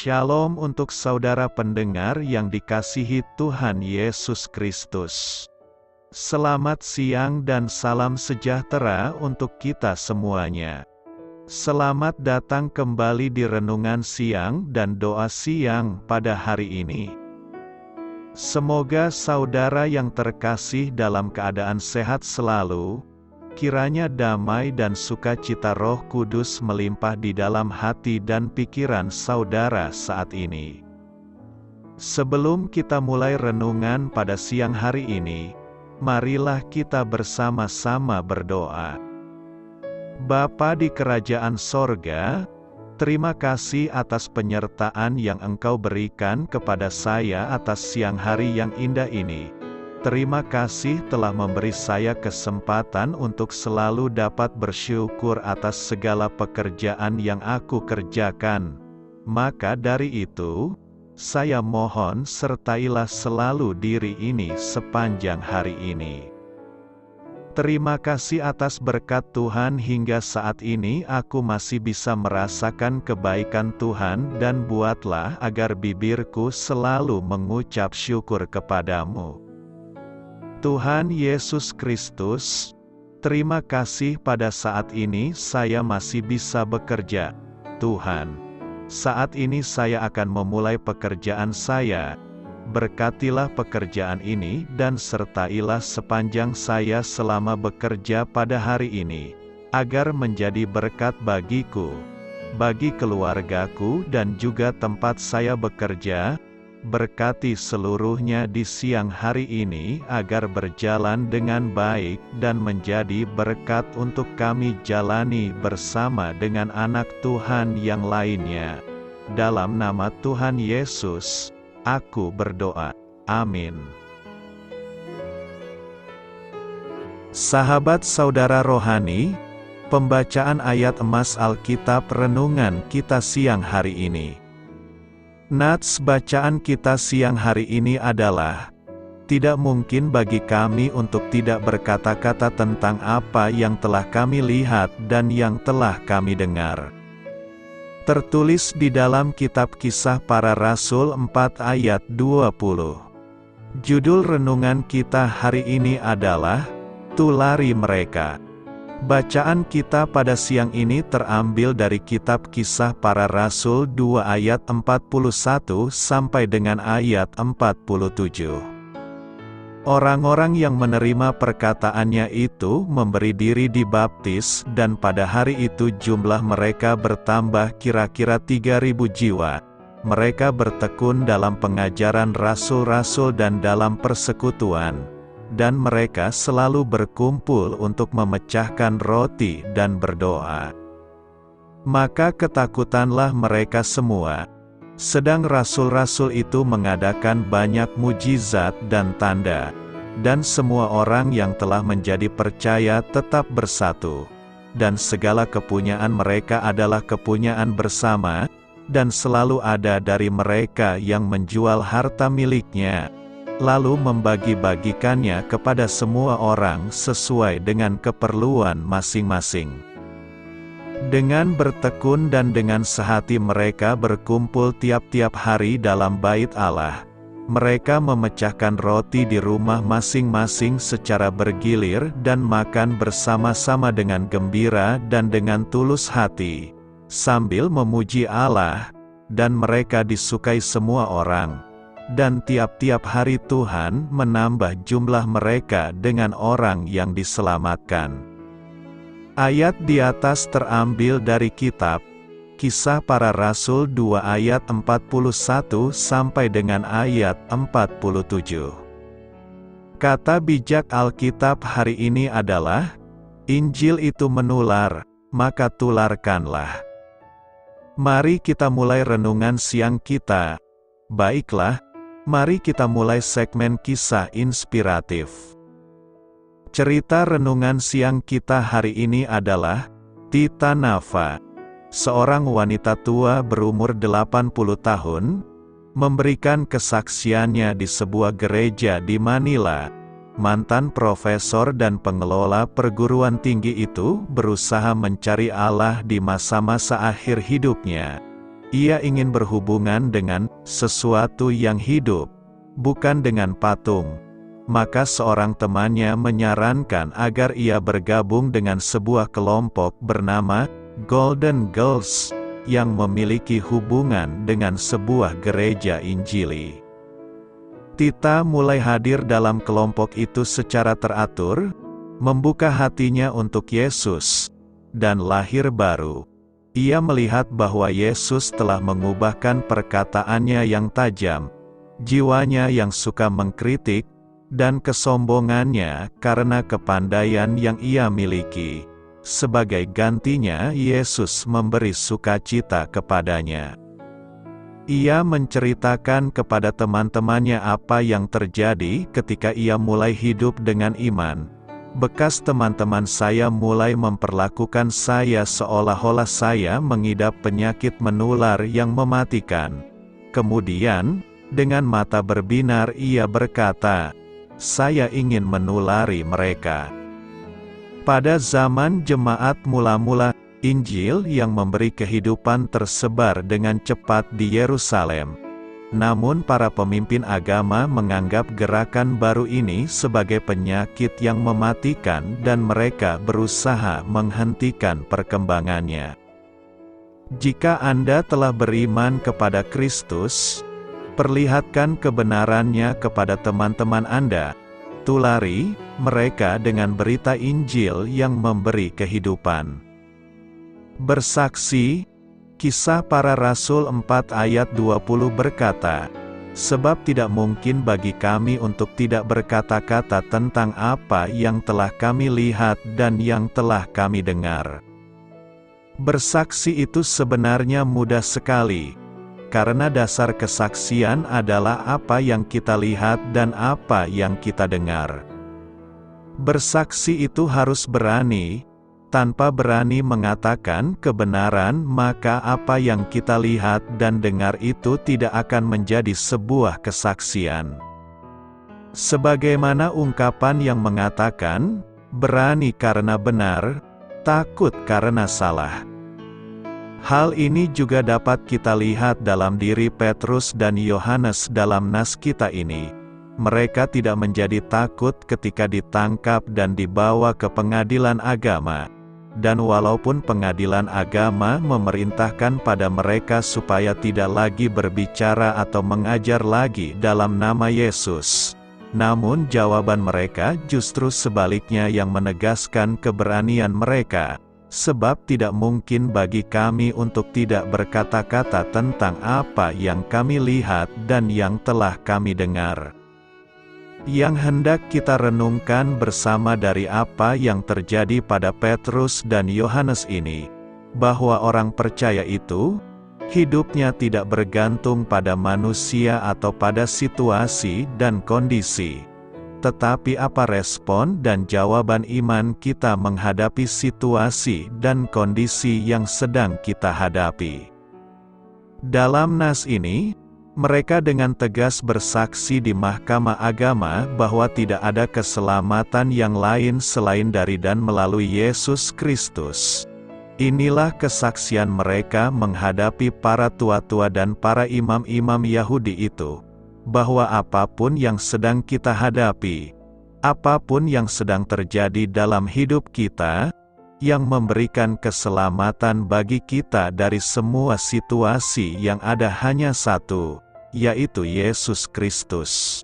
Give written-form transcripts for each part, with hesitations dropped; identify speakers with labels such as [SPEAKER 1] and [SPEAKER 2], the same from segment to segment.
[SPEAKER 1] Shalom untuk saudara pendengar yang dikasihi Tuhan Yesus Kristus. Selamat siang dan salam sejahtera untuk kita semuanya. Selamat datang kembali di renungan siang dan doa siang pada hari ini. Semoga saudara yang terkasih dalam keadaan sehat selalu. Kiranya damai dan sukacita Roh Kudus melimpah di dalam hati dan pikiran saudara saat ini. Sebelum kita mulai renungan pada siang hari ini, marilah kita bersama-sama berdoa. Bapa di kerajaan sorga, terima kasih atas penyertaan yang Engkau berikan kepada saya atas siang hari yang indah ini. Terima kasih telah memberi saya kesempatan untuk selalu dapat bersyukur atas segala pekerjaan yang aku kerjakan. Maka dari itu, saya mohon sertailah selalu diri ini sepanjang hari ini. Terima kasih atas berkat Tuhan hingga saat ini aku masih bisa merasakan kebaikan Tuhan dan buatlah agar bibirku selalu mengucap syukur kepadamu. Tuhan Yesus Kristus, terima kasih pada saat ini saya masih bisa bekerja. Tuhan, saat ini saya akan memulai pekerjaan saya. Berkatilah pekerjaan ini dan sertailah sepanjang saya selama bekerja pada hari ini, agar menjadi berkat bagiku, bagi keluargaku dan juga tempat saya bekerja. Berkati seluruhnya di siang hari ini agar berjalan dengan baik dan menjadi berkat untuk kami jalani bersama dengan anak Tuhan yang lainnya. Dalam nama Tuhan Yesus, aku berdoa. Amin. Sahabat saudara rohani, pembacaan ayat emas Alkitab renungan kita siang hari ini. Nats bacaan kita siang hari ini adalah, tidak mungkin bagi kami untuk tidak berkata-kata tentang apa yang telah kami lihat dan yang telah kami dengar. Tertulis di dalam kitab Kisah Para Rasul 4 ayat 20. Judul renungan kita hari ini adalah, Tulari Mereka. Bacaan kita pada siang ini terambil dari kitab Kisah Para Rasul 2 ayat 41 sampai dengan ayat 47. Orang-orang yang menerima perkataannya itu memberi diri dibaptis dan pada hari itu jumlah mereka bertambah kira-kira 3.000 jiwa. Mereka bertekun dalam pengajaran rasul-rasul dan dalam persekutuan. Dan mereka selalu berkumpul untuk memecahkan roti dan berdoa. Maka ketakutanlah mereka semua. Sedang rasul-rasul itu mengadakan banyak mujizat dan tanda. Dan semua orang yang telah menjadi percaya tetap bersatu. Dan segala kepunyaan mereka adalah kepunyaan bersama, dan selalu ada dari mereka yang menjual harta miliknya, lalu membagi-bagikannya kepada semua orang sesuai dengan keperluan masing-masing. Dengan bertekun dan dengan sehati mereka berkumpul tiap-tiap hari dalam bait Allah. Mereka memecahkan roti di rumah masing-masing secara bergilir dan makan bersama-sama dengan gembira dan dengan tulus hati, sambil memuji Allah, dan mereka disukai semua orang. Dan tiap-tiap hari Tuhan menambah jumlah mereka dengan orang yang diselamatkan. Ayat di atas terambil dari kitab Kisah Para Rasul 2 ayat 41 sampai dengan ayat 47. Kata bijak Alkitab hari ini adalah, Injil itu menular, maka tularkanlah. Mari kita mulai renungan siang kita. Baiklah, mari kita mulai segmen kisah inspiratif. Cerita renungan siang kita hari ini adalah, Tita Nafa, seorang wanita tua berumur 80 tahun, memberikan kesaksiannya di sebuah gereja di Manila. Mantan profesor dan pengelola perguruan tinggi itu berusaha mencari Allah di masa-masa akhir hidupnya. Ia ingin berhubungan dengan sesuatu yang hidup, bukan dengan patung. Maka seorang temannya menyarankan agar ia bergabung dengan sebuah kelompok bernama Golden Girls, yang memiliki hubungan dengan sebuah gereja Injili. Tita mulai hadir dalam kelompok itu secara teratur, membuka hatinya untuk Yesus, dan lahir baru. Ia melihat bahwa Yesus telah mengubahkan perkataannya yang tajam, jiwanya yang suka mengkritik, dan kesombongannya karena kepandaian yang ia miliki. Sebagai gantinya, Yesus memberi sukacita kepadanya. Ia menceritakan kepada teman-temannya apa yang terjadi ketika ia mulai hidup dengan iman. Bekas teman-teman saya mulai memperlakukan saya seolah-olah saya mengidap penyakit menular yang mematikan. Kemudian, dengan mata berbinar ia berkata, "Saya ingin menulari mereka." Pada zaman jemaat mula-mula, Injil yang memberi kehidupan tersebar dengan cepat di Yerusalem. Namun para pemimpin agama menganggap gerakan baru ini sebagai penyakit yang mematikan dan mereka berusaha menghentikan perkembangannya. Jika Anda telah beriman kepada Kristus, perlihatkan kebenarannya kepada teman-teman Anda. Tulari mereka dengan berita Injil yang memberi kehidupan. Bersaksi, Kisah Para Rasul 4 ayat 20 berkata, "Sebab tidak mungkin bagi kami untuk tidak berkata-kata tentang apa yang telah kami lihat dan yang telah kami dengar." Bersaksi itu sebenarnya mudah sekali, karena dasar kesaksian adalah apa yang kita lihat dan apa yang kita dengar. Bersaksi itu harus berani. Tanpa berani mengatakan kebenaran, maka apa yang kita lihat dan dengar itu tidak akan menjadi sebuah kesaksian. Sebagaimana ungkapan yang mengatakan, berani karena benar, takut karena salah. Hal ini juga dapat kita lihat dalam diri Petrus dan Yohanes dalam nas kita ini. Mereka tidak menjadi takut ketika ditangkap dan dibawa ke pengadilan agama. Dan walaupun pengadilan agama memerintahkan pada mereka supaya tidak lagi berbicara atau mengajar lagi dalam nama Yesus, namun jawaban mereka justru sebaliknya yang menegaskan keberanian mereka. Sebab tidak mungkin bagi kami untuk tidak berkata-kata tentang apa yang kami lihat dan yang telah kami dengar. Yang hendak kita renungkan bersama dari apa yang terjadi pada Petrus dan Yohanes ini, bahwa orang percaya itu, hidupnya tidak bergantung pada manusia atau pada situasi dan kondisi. Tetapi apa respon dan jawaban iman kita menghadapi situasi dan kondisi yang sedang kita hadapi. Dalam nas ini, mereka dengan tegas bersaksi di mahkamah agama bahwa tidak ada keselamatan yang lain selain dari dan melalui Yesus Kristus. Inilah kesaksian mereka menghadapi para tua-tua dan para imam-imam Yahudi itu, bahwa apapun yang sedang kita hadapi, apapun yang sedang terjadi dalam hidup kita, yang memberikan keselamatan bagi kita dari semua situasi yang ada hanya satu, yaitu Yesus Kristus.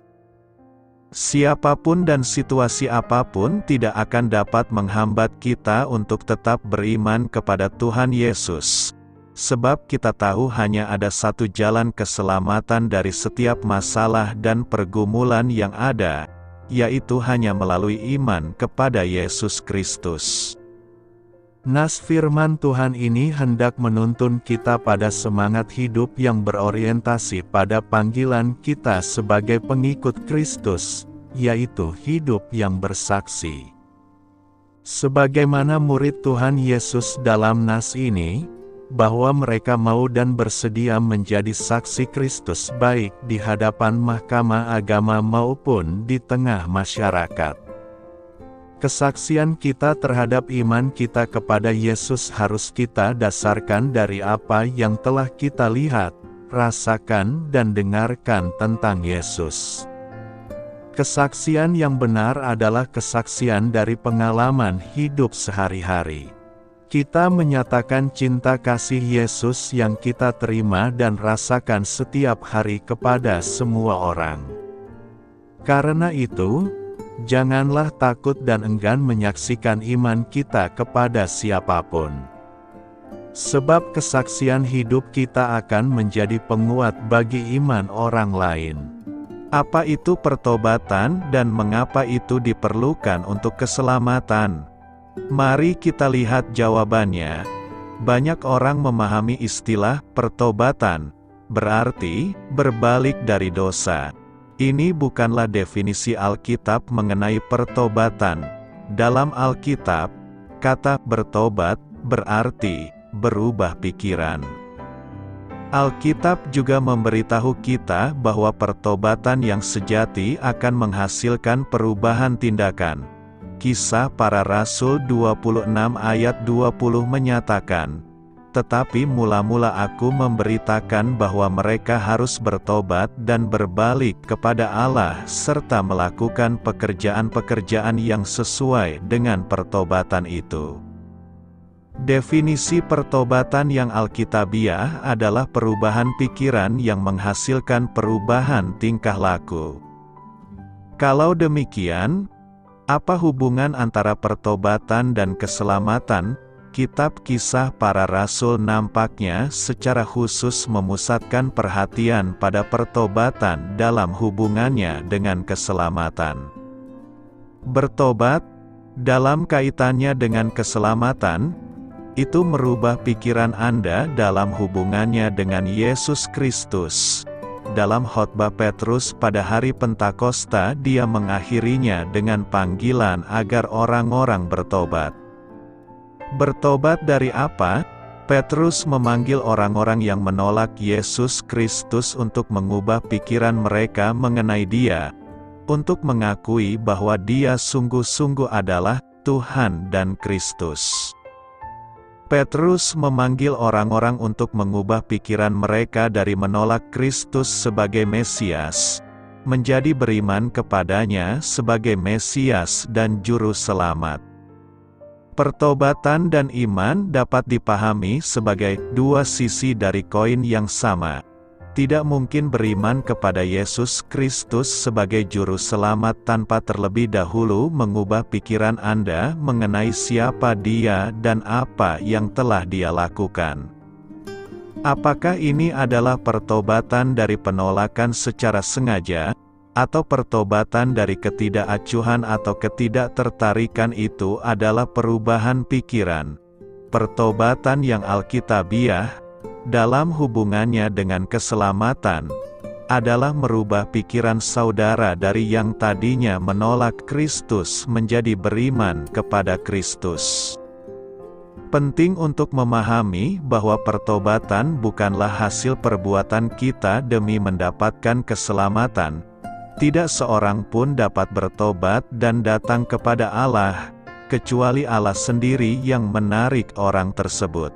[SPEAKER 1] Siapapun dan situasi apapun tidak akan dapat menghambat kita untuk tetap beriman kepada Tuhan Yesus. Sebab kita tahu hanya ada satu jalan keselamatan dari setiap masalah dan pergumulan yang ada, yaitu hanya melalui iman kepada Yesus Kristus. Nas firman Tuhan ini hendak menuntun kita pada semangat hidup yang berorientasi pada panggilan kita sebagai pengikut Kristus, yaitu hidup yang bersaksi. Sebagaimana murid Tuhan Yesus dalam nas ini, bahwa mereka mau dan bersedia menjadi saksi Kristus baik di hadapan mahkamah agama maupun di tengah masyarakat. Kesaksian kita terhadap iman kita kepada Yesus harus kita dasarkan dari apa yang telah kita lihat, rasakan dan dengarkan tentang Yesus. Kesaksian yang benar adalah kesaksian dari pengalaman hidup sehari-hari. Kita menyatakan cinta kasih Yesus yang kita terima dan rasakan setiap hari kepada semua orang. Karena itu, janganlah takut dan enggan menyaksikan iman kita kepada siapapun. Sebab kesaksian hidup kita akan menjadi penguat bagi iman orang lain. Apa itu pertobatan dan mengapa itu diperlukan untuk keselamatan? Mari kita lihat jawabannya. Banyak orang memahami istilah pertobatan, berarti berbalik dari dosa. Ini bukanlah definisi Alkitab mengenai pertobatan. Dalam Alkitab, kata bertobat berarti berubah pikiran. Alkitab juga memberitahu kita bahwa pertobatan yang sejati akan menghasilkan perubahan tindakan. Kisah Para Rasul 26 ayat 20 menyatakan, "Tetapi mula-mula aku memberitakan bahwa mereka harus bertobat dan berbalik kepada Allah serta melakukan pekerjaan-pekerjaan yang sesuai dengan pertobatan itu." Definisi pertobatan yang alkitabiah adalah perubahan pikiran yang menghasilkan perubahan tingkah laku. Kalau demikian, apa hubungan antara pertobatan dan keselamatan? Kitab Kisah Para Rasul nampaknya secara khusus memusatkan perhatian pada pertobatan dalam hubungannya dengan keselamatan. Bertobat, dalam kaitannya dengan keselamatan, itu merubah pikiran Anda dalam hubungannya dengan Yesus Kristus. Dalam khotbah Petrus pada hari Pentakosta, dia mengakhirinya dengan panggilan agar orang-orang bertobat. Bertobat dari apa? Petrus memanggil orang-orang yang menolak Yesus Kristus untuk mengubah pikiran mereka mengenai Dia, untuk mengakui bahwa Dia sungguh-sungguh adalah Tuhan dan Kristus. Petrus memanggil orang-orang untuk mengubah pikiran mereka dari menolak Kristus sebagai Mesias, menjadi beriman kepadanya sebagai Mesias dan Juru Selamat. Pertobatan dan iman dapat dipahami sebagai dua sisi dari koin yang sama. Tidak mungkin beriman kepada Yesus Kristus sebagai Juru Selamat tanpa terlebih dahulu mengubah pikiran Anda mengenai siapa Dia dan apa yang telah Dia lakukan. Apakah ini adalah pertobatan dari penolakan secara sengaja, atau pertobatan dari ketidakacuhan atau ketidaktertarikan? Itu adalah perubahan pikiran. Pertobatan yang alkitabiah, dalam hubungannya dengan keselamatan, adalah merubah pikiran saudara dari yang tadinya menolak Kristus menjadi beriman kepada Kristus. Penting untuk memahami bahwa pertobatan bukanlah hasil perbuatan kita demi mendapatkan keselamatan. Tidak seorang pun dapat bertobat dan datang kepada Allah, kecuali Allah sendiri yang menarik orang tersebut.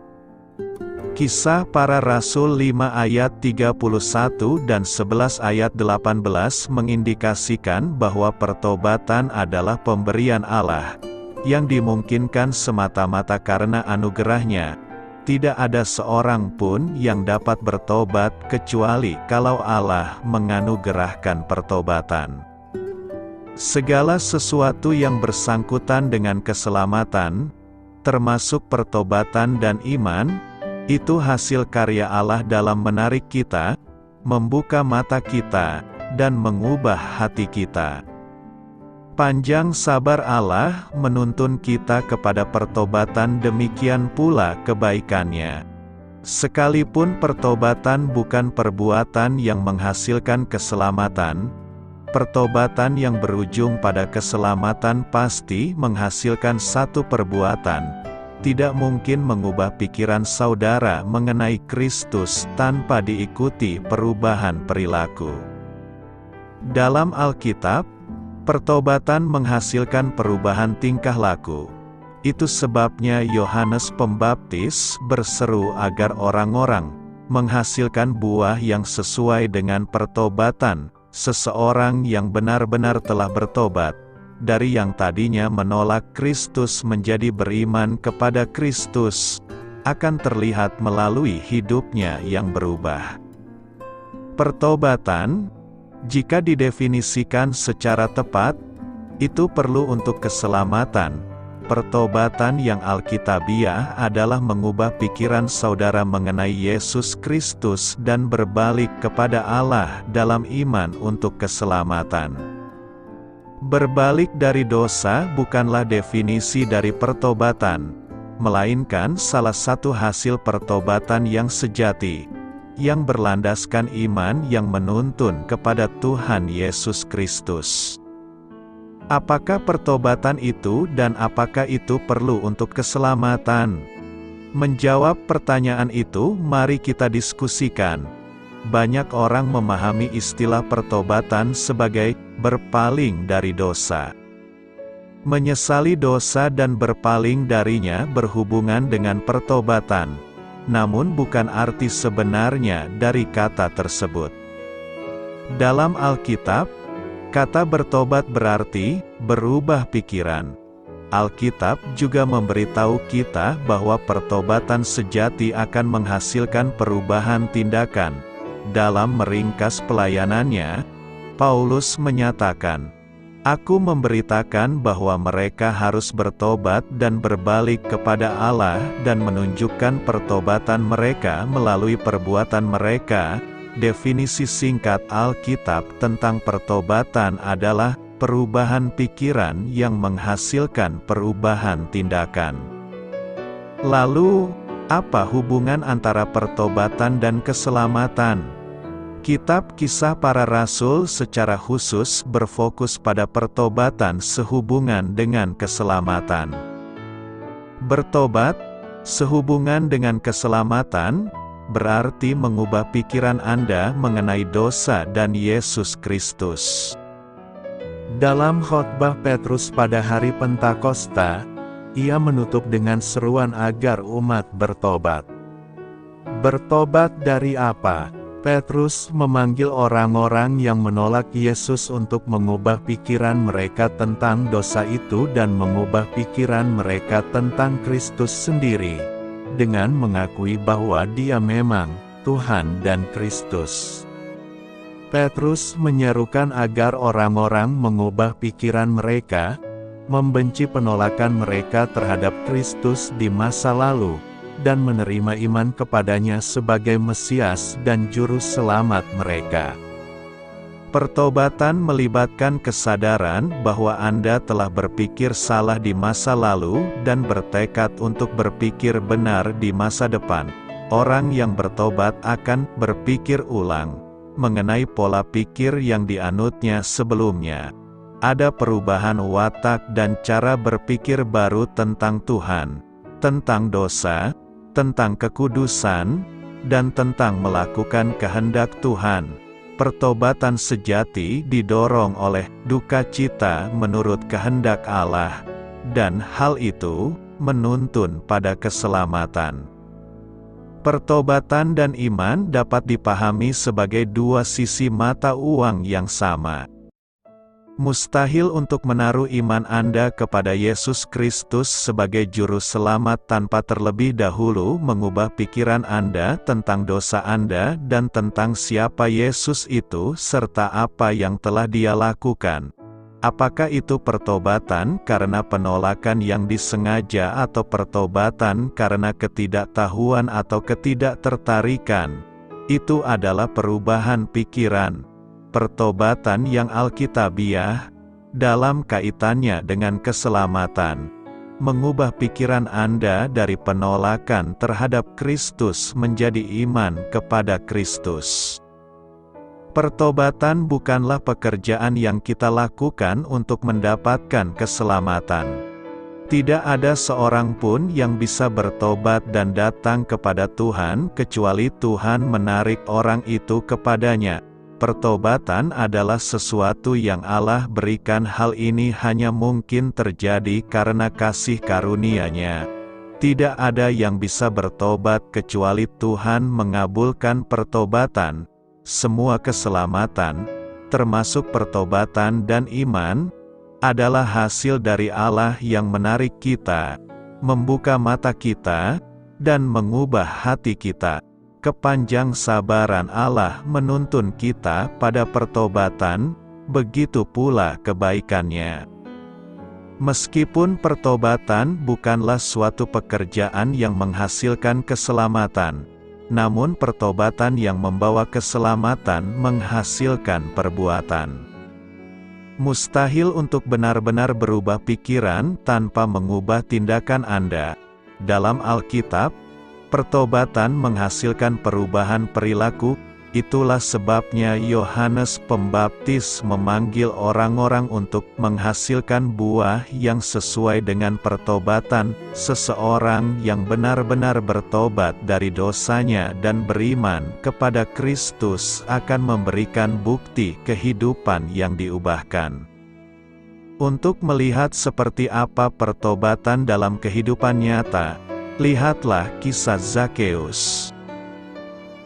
[SPEAKER 1] Kisah Para Rasul 5 ayat 31 dan 11 ayat 18 mengindikasikan bahwa pertobatan adalah pemberian Allah, yang dimungkinkan semata-mata karena anugerahnya. Tidak ada seorang pun yang dapat bertobat kecuali kalau Allah menganugerahkan pertobatan. Segala sesuatu yang bersangkutan dengan keselamatan, termasuk pertobatan dan iman, itu hasil karya Allah dalam menarik kita, membuka mata kita, dan mengubah hati kita. Panjang sabar Allah menuntun kita kepada pertobatan, demikian pula kebaikannya. Sekalipun pertobatan bukan perbuatan yang menghasilkan keselamatan, pertobatan yang berujung pada keselamatan pasti menghasilkan satu perbuatan. Tidak mungkin mengubah pikiran saudara mengenai Kristus tanpa diikuti perubahan perilaku. Dalam Alkitab, Pertobatan menghasilkan perubahan tingkah laku. Itu sebabnya Yohanes Pembaptis berseru agar orang-orang menghasilkan buah yang sesuai dengan pertobatan. Seseorang yang benar-benar telah bertobat dari yang tadinya menolak Kristus menjadi beriman kepada Kristus akan terlihat melalui hidupnya yang berubah. Pertobatan, jika didefinisikan secara tepat, itu perlu untuk keselamatan. Pertobatan yang alkitabiah adalah mengubah pikiran saudara mengenai Yesus Kristus dan berbalik kepada Allah dalam iman untuk keselamatan. Berbalik dari dosa bukanlah definisi dari pertobatan, melainkan salah satu hasil pertobatan yang sejati, yang berlandaskan iman yang menuntun kepada Tuhan Yesus Kristus. Apakah pertobatan itu dan apakah itu perlu untuk keselamatan? Menjawab pertanyaan itu, mari kita diskusikan. Banyak orang memahami istilah pertobatan sebagai berpaling dari dosa. Menyesali dosa dan berpaling darinya berhubungan dengan pertobatan, namun bukan arti sebenarnya dari kata tersebut. Dalam Alkitab, kata bertobat berarti berubah pikiran. Alkitab juga memberitahu kita bahwa pertobatan sejati akan menghasilkan perubahan tindakan. Dalam meringkas pelayanannya, Paulus menyatakan, "Aku memberitakan bahwa mereka harus bertobat dan berbalik kepada Allah dan menunjukkan pertobatan mereka melalui perbuatan mereka." Definisi singkat Alkitab tentang pertobatan adalah perubahan pikiran yang menghasilkan perubahan tindakan. Lalu, apa hubungan antara pertobatan dan keselamatan? Kitab Kisah Para Rasul secara khusus berfokus pada pertobatan sehubungan dengan keselamatan. Bertobat, sehubungan dengan keselamatan, berarti mengubah pikiran Anda mengenai dosa dan Yesus Kristus. Dalam khotbah Petrus pada hari Pentakosta, ia menutup dengan seruan agar umat bertobat. Bertobat dari apa? Petrus memanggil orang-orang yang menolak Yesus untuk mengubah pikiran mereka tentang dosa itu dan mengubah pikiran mereka tentang Kristus sendiri, dengan mengakui bahwa Dia memang Tuhan dan Kristus. Petrus menyerukan agar orang-orang mengubah pikiran mereka, membenci penolakan mereka terhadap Kristus di masa lalu, dan menerima iman kepadanya sebagai Mesias dan Juru Selamat mereka. Pertobatan melibatkan kesadaran bahwa Anda telah berpikir salah di masa lalu dan bertekad untuk berpikir benar di masa depan. Orang yang bertobat akan berpikir ulang mengenai pola pikir yang dianutnya sebelumnya. Ada perubahan watak dan cara berpikir baru tentang Tuhan, tentang dosa, tentang kekudusan, dan tentang melakukan kehendak Tuhan. Pertobatan sejati didorong oleh duka cita menurut kehendak Allah, dan hal itu menuntun pada keselamatan. Pertobatan dan iman dapat dipahami sebagai dua sisi mata uang yang sama. Mustahil untuk menaruh iman Anda kepada Yesus Kristus sebagai Juru Selamat tanpa terlebih dahulu mengubah pikiran Anda tentang dosa Anda dan tentang siapa Yesus itu serta apa yang telah Dia lakukan. Apakah itu pertobatan karena penolakan yang disengaja atau pertobatan karena ketidaktahuan atau ketidaktertarikan? Itu adalah perubahan pikiran. Pertobatan yang alkitabiah, dalam kaitannya dengan keselamatan, mengubah pikiran Anda dari penolakan terhadap Kristus menjadi iman kepada Kristus. Pertobatan bukanlah pekerjaan yang kita lakukan untuk mendapatkan keselamatan. Tidak ada seorang pun yang bisa bertobat dan datang kepada Tuhan kecuali Tuhan menarik orang itu kepadanya. Pertobatan adalah sesuatu yang Allah berikan. Hal ini hanya mungkin terjadi karena kasih karunia-Nya. Tidak ada yang bisa bertobat kecuali Tuhan mengabulkan pertobatan. Semua keselamatan, termasuk pertobatan dan iman, adalah hasil dari Allah yang menarik kita, membuka mata kita, dan mengubah hati kita. Kepanjang sabaran Allah menuntun kita pada pertobatan, begitu pula kebaikan-Nya. Meskipun pertobatan bukanlah suatu pekerjaan yang menghasilkan keselamatan, namun pertobatan yang membawa keselamatan menghasilkan perbuatan. Mustahil untuk benar-benar berubah pikiran tanpa mengubah tindakan Anda. Dalam Alkitab, pertobatan menghasilkan perubahan perilaku. Itulah sebabnya Yohanes Pembaptis memanggil orang-orang untuk menghasilkan buah yang sesuai dengan pertobatan. Seseorang yang benar-benar bertobat dari dosanya dan beriman kepada Kristus akan memberikan bukti kehidupan yang diubahkan. Untuk melihat seperti apa pertobatan dalam kehidupan nyata, lihatlah kisah Zakeus.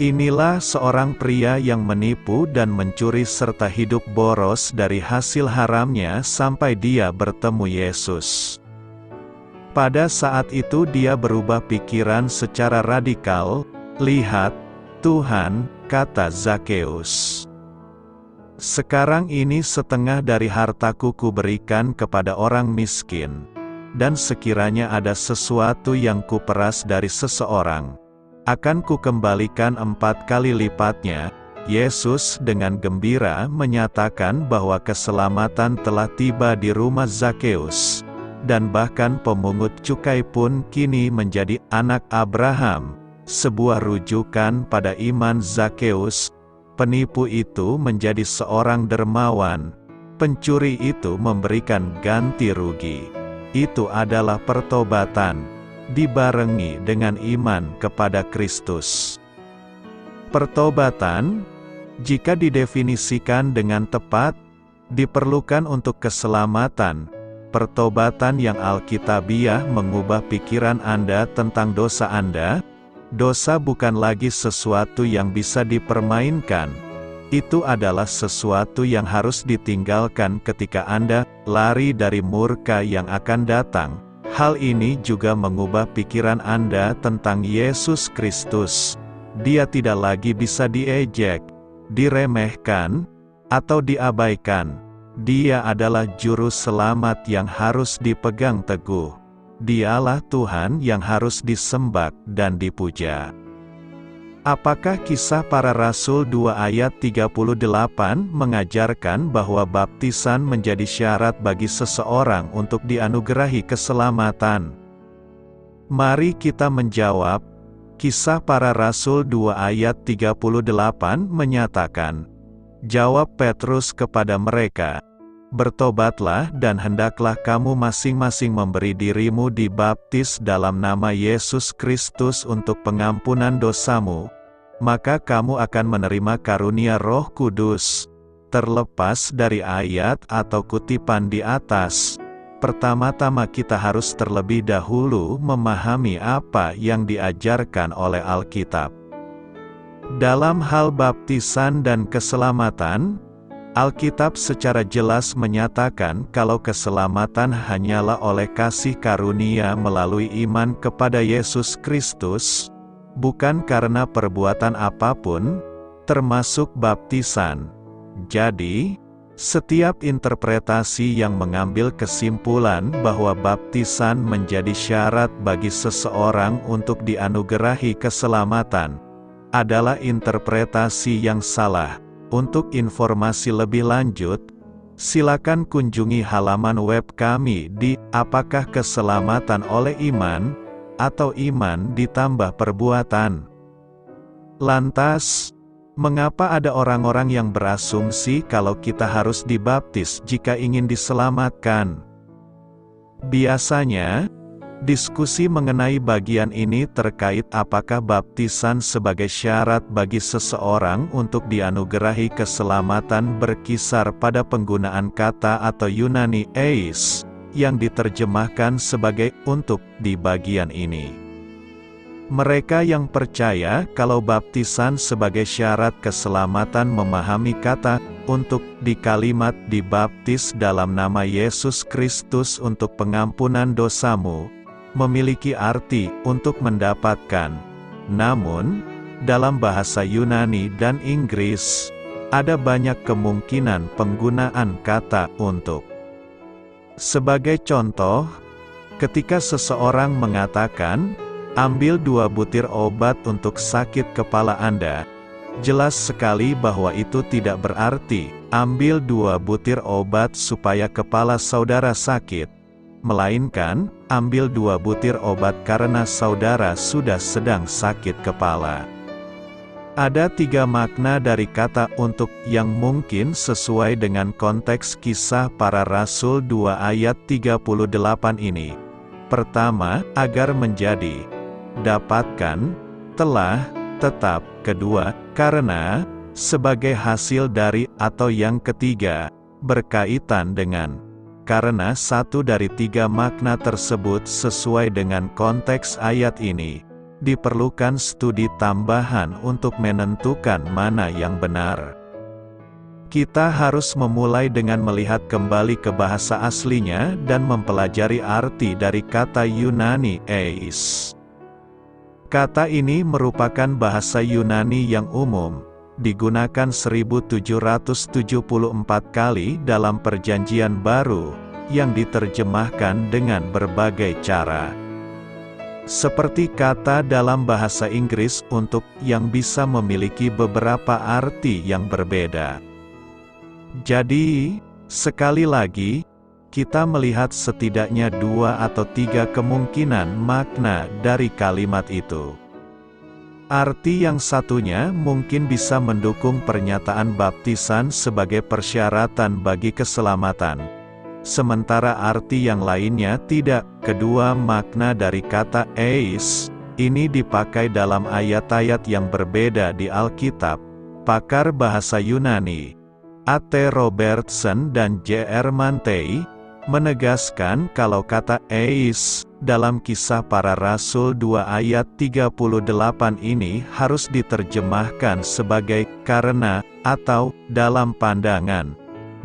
[SPEAKER 1] Inilah seorang pria yang menipu dan mencuri serta hidup boros dari hasil haramnya sampai dia bertemu Yesus. Pada saat itu dia berubah pikiran secara radikal. "Lihat, Tuhan," kata Zakeus, "sekarang ini setengah dari hartaku kuberikan kepada orang miskin, dan sekiranya ada sesuatu yang kuperas dari seseorang, akan kukembalikan 4 kali lipatnya." Yesus dengan gembira menyatakan bahwa keselamatan telah tiba di rumah Zakeus, dan bahkan pemungut cukai pun kini menjadi anak Abraham. Sebuah rujukan pada iman Zakeus. Penipu itu menjadi seorang dermawan. Pencuri itu memberikan ganti rugi. Itu adalah pertobatan, dibarengi dengan iman kepada Kristus. Pertobatan, jika didefinisikan dengan tepat, diperlukan untuk keselamatan. Pertobatan yang alkitabiah mengubah pikiran Anda tentang dosa Anda. Dosa bukan lagi sesuatu yang bisa dipermainkan. Itu adalah sesuatu yang harus ditinggalkan ketika Anda lari dari murka yang akan datang. Hal ini juga mengubah pikiran Anda tentang Yesus Kristus. Dia tidak lagi bisa diejek, diremehkan, atau diabaikan. Dia adalah juru selamat yang harus dipegang teguh. Dialah Tuhan yang harus disembah dan dipuja. Apakah Kisah Para Rasul 2 ayat 38 mengajarkan bahwa baptisan menjadi syarat bagi seseorang untuk dianugerahi keselamatan? Mari kita menjawab. Kisah Para Rasul 2 ayat 38 menyatakan, jawab Petrus kepada mereka, "Bertobatlah dan hendaklah kamu masing-masing memberi dirimu dibaptis dalam nama Yesus Kristus untuk pengampunan dosamu, maka kamu akan menerima karunia Roh Kudus." Terlepas dari ayat atau kutipan di atas, pertama-tama kita harus terlebih dahulu memahami apa yang diajarkan oleh Alkitab. Dalam hal baptisan dan keselamatan, Alkitab secara jelas menyatakan kalau keselamatan hanyalah oleh kasih karunia melalui iman kepada Yesus Kristus, bukan karena perbuatan apapun, termasuk baptisan. Jadi, setiap interpretasi yang mengambil kesimpulan bahwa baptisan menjadi syarat bagi seseorang untuk dianugerahi keselamatan adalah interpretasi yang salah. Untuk informasi lebih lanjut, silakan kunjungi halaman web kami di Apakah Keselamatan oleh Iman atau Iman ditambah Perbuatan. Lantas, mengapa ada orang-orang yang berasumsi kalau kita harus dibaptis jika ingin diselamatkan? Biasanya, Diskusi mengenai bagian ini terkait apakah baptisan sebagai syarat bagi seseorang untuk dianugerahi keselamatan berkisar pada penggunaan kata atau Yunani eis, yang diterjemahkan sebagai untuk di bagian ini. Mereka yang percaya kalau baptisan sebagai syarat keselamatan memahami kata untuk di kalimat dibaptis dalam nama Yesus Kristus untuk pengampunan dosamu, memiliki arti untuk mendapatkan. Namun, dalam bahasa Yunani dan Inggris, ada banyak kemungkinan penggunaan kata untuk. Sebagai contoh, ketika seseorang mengatakan, ambil 2 butir obat untuk sakit kepala Anda, jelas sekali bahwa itu tidak berarti, ambil 2 butir obat supaya kepala saudara sakit, melainkan, ambil 2 butir obat karena saudara sudah sedang sakit kepala. Ada 3 makna dari kata untuk yang mungkin sesuai dengan konteks Kisah Para Rasul 2 ayat 38 ini. Pertama, agar menjadi, dapatkan, telah, tetap. Kedua, karena, sebagai hasil dari, atau yang ketiga, berkaitan dengan. Karena 1 dari 3 makna tersebut sesuai dengan konteks ayat ini, diperlukan studi tambahan untuk menentukan mana yang benar. Kita harus memulai dengan melihat kembali ke bahasa aslinya dan mempelajari arti dari kata Yunani eis. Kata ini merupakan bahasa Yunani yang umum, digunakan 1774 kali dalam Perjanjian Baru, yang diterjemahkan dengan berbagai cara. Seperti kata dalam bahasa Inggris untuk yang bisa memiliki beberapa arti yang berbeda. Jadi, sekali lagi, kita melihat setidaknya 2 atau 3 kemungkinan makna dari kalimat itu. Arti yang satunya mungkin bisa mendukung pernyataan baptisan sebagai persyaratan bagi keselamatan, sementara arti yang lainnya tidak. Kedua makna dari kata eis ini dipakai dalam ayat-ayat yang berbeda di Alkitab. Pakar bahasa Yunani A.T. Robertson dan J.R. Mantei menegaskan kalau kata eis dalam Kisah Para Rasul 2 ayat 38 ini harus diterjemahkan sebagai karena atau dalam pandangan,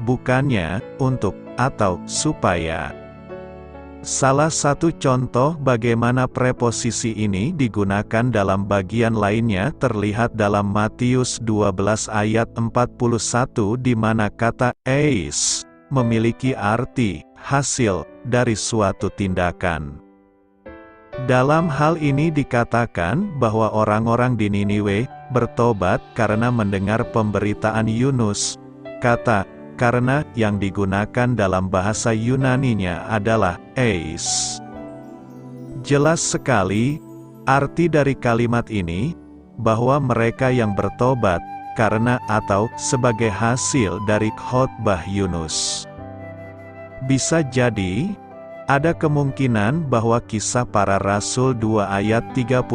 [SPEAKER 1] bukannya untuk atau supaya. Salah satu contoh bagaimana preposisi ini digunakan dalam bagian lainnya terlihat dalam Matius 12 ayat 41 di mana kata eis memiliki arti hasil dari suatu tindakan. Dalam hal ini dikatakan bahwa orang-orang di Niniwe bertobat karena mendengar pemberitaan Yunus. Kata karena yang digunakan dalam bahasa Yunaninya adalah eis. Jelas sekali, arti dari kalimat ini, bahwa mereka yang bertobat, karena atau sebagai hasil dari khotbah Yunus. Bisa jadi, ada kemungkinan bahwa Kisah Para Rasul 2 ayat 38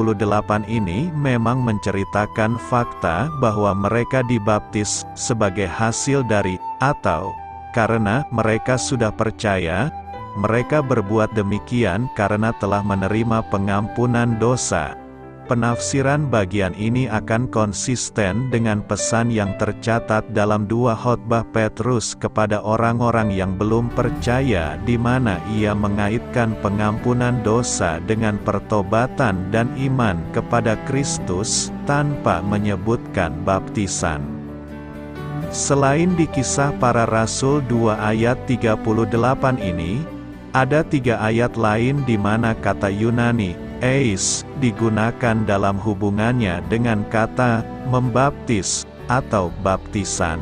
[SPEAKER 1] ini memang menceritakan fakta bahwa mereka dibaptis sebagai hasil dari, atau, karena mereka sudah percaya, mereka berbuat demikian karena telah menerima pengampunan dosa. Penafsiran bagian ini akan konsisten dengan pesan yang tercatat dalam 2 khotbah Petrus kepada orang-orang yang belum percaya di mana ia mengaitkan pengampunan dosa dengan pertobatan dan iman kepada Kristus tanpa menyebutkan baptisan. Selain di Kisah Para Rasul 2 ayat 38 ini, ada 3 ayat lain di mana kata Yunani eis digunakan dalam hubungannya dengan kata membaptis atau baptisan.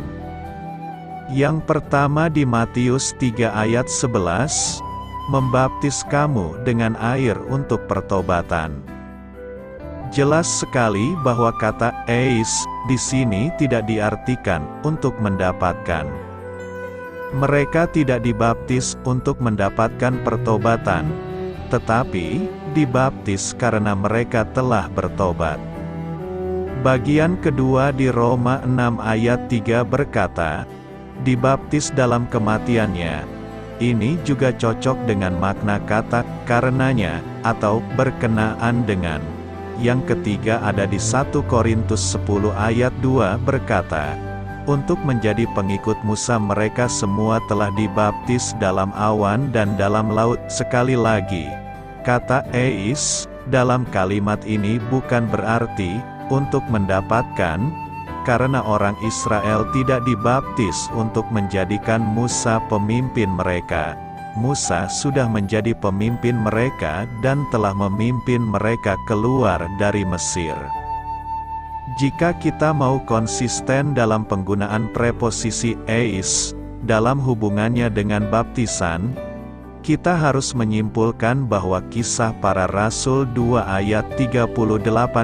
[SPEAKER 1] Yang pertama di Matius 3 ayat 11, membaptis kamu dengan air untuk pertobatan. Jelas sekali bahwa kata eis di sini tidak diartikan untuk mendapatkan. Mereka tidak dibaptis untuk mendapatkan pertobatan, tetapi dibaptis karena mereka telah bertobat. Bagian kedua di Roma 6 ayat 3 berkata, dibaptis dalam kematiannya. Ini juga cocok dengan makna kata karenanya atau berkenaan dengan. Yang ketiga ada di 1 Korintus 10 ayat 2 berkata, untuk menjadi pengikut Musa mereka semua telah dibaptis dalam awan dan dalam laut. Sekali lagi, kata eis dalam kalimat ini bukan berarti untuk mendapatkan, karena orang Israel tidak dibaptis untuk menjadikan Musa pemimpin mereka. Musa sudah menjadi pemimpin mereka dan telah memimpin mereka keluar dari Mesir. Jika kita mau konsisten dalam penggunaan preposisi eis dalam hubungannya dengan baptisan, kita harus menyimpulkan bahwa Kisah Para Rasul 2 ayat 38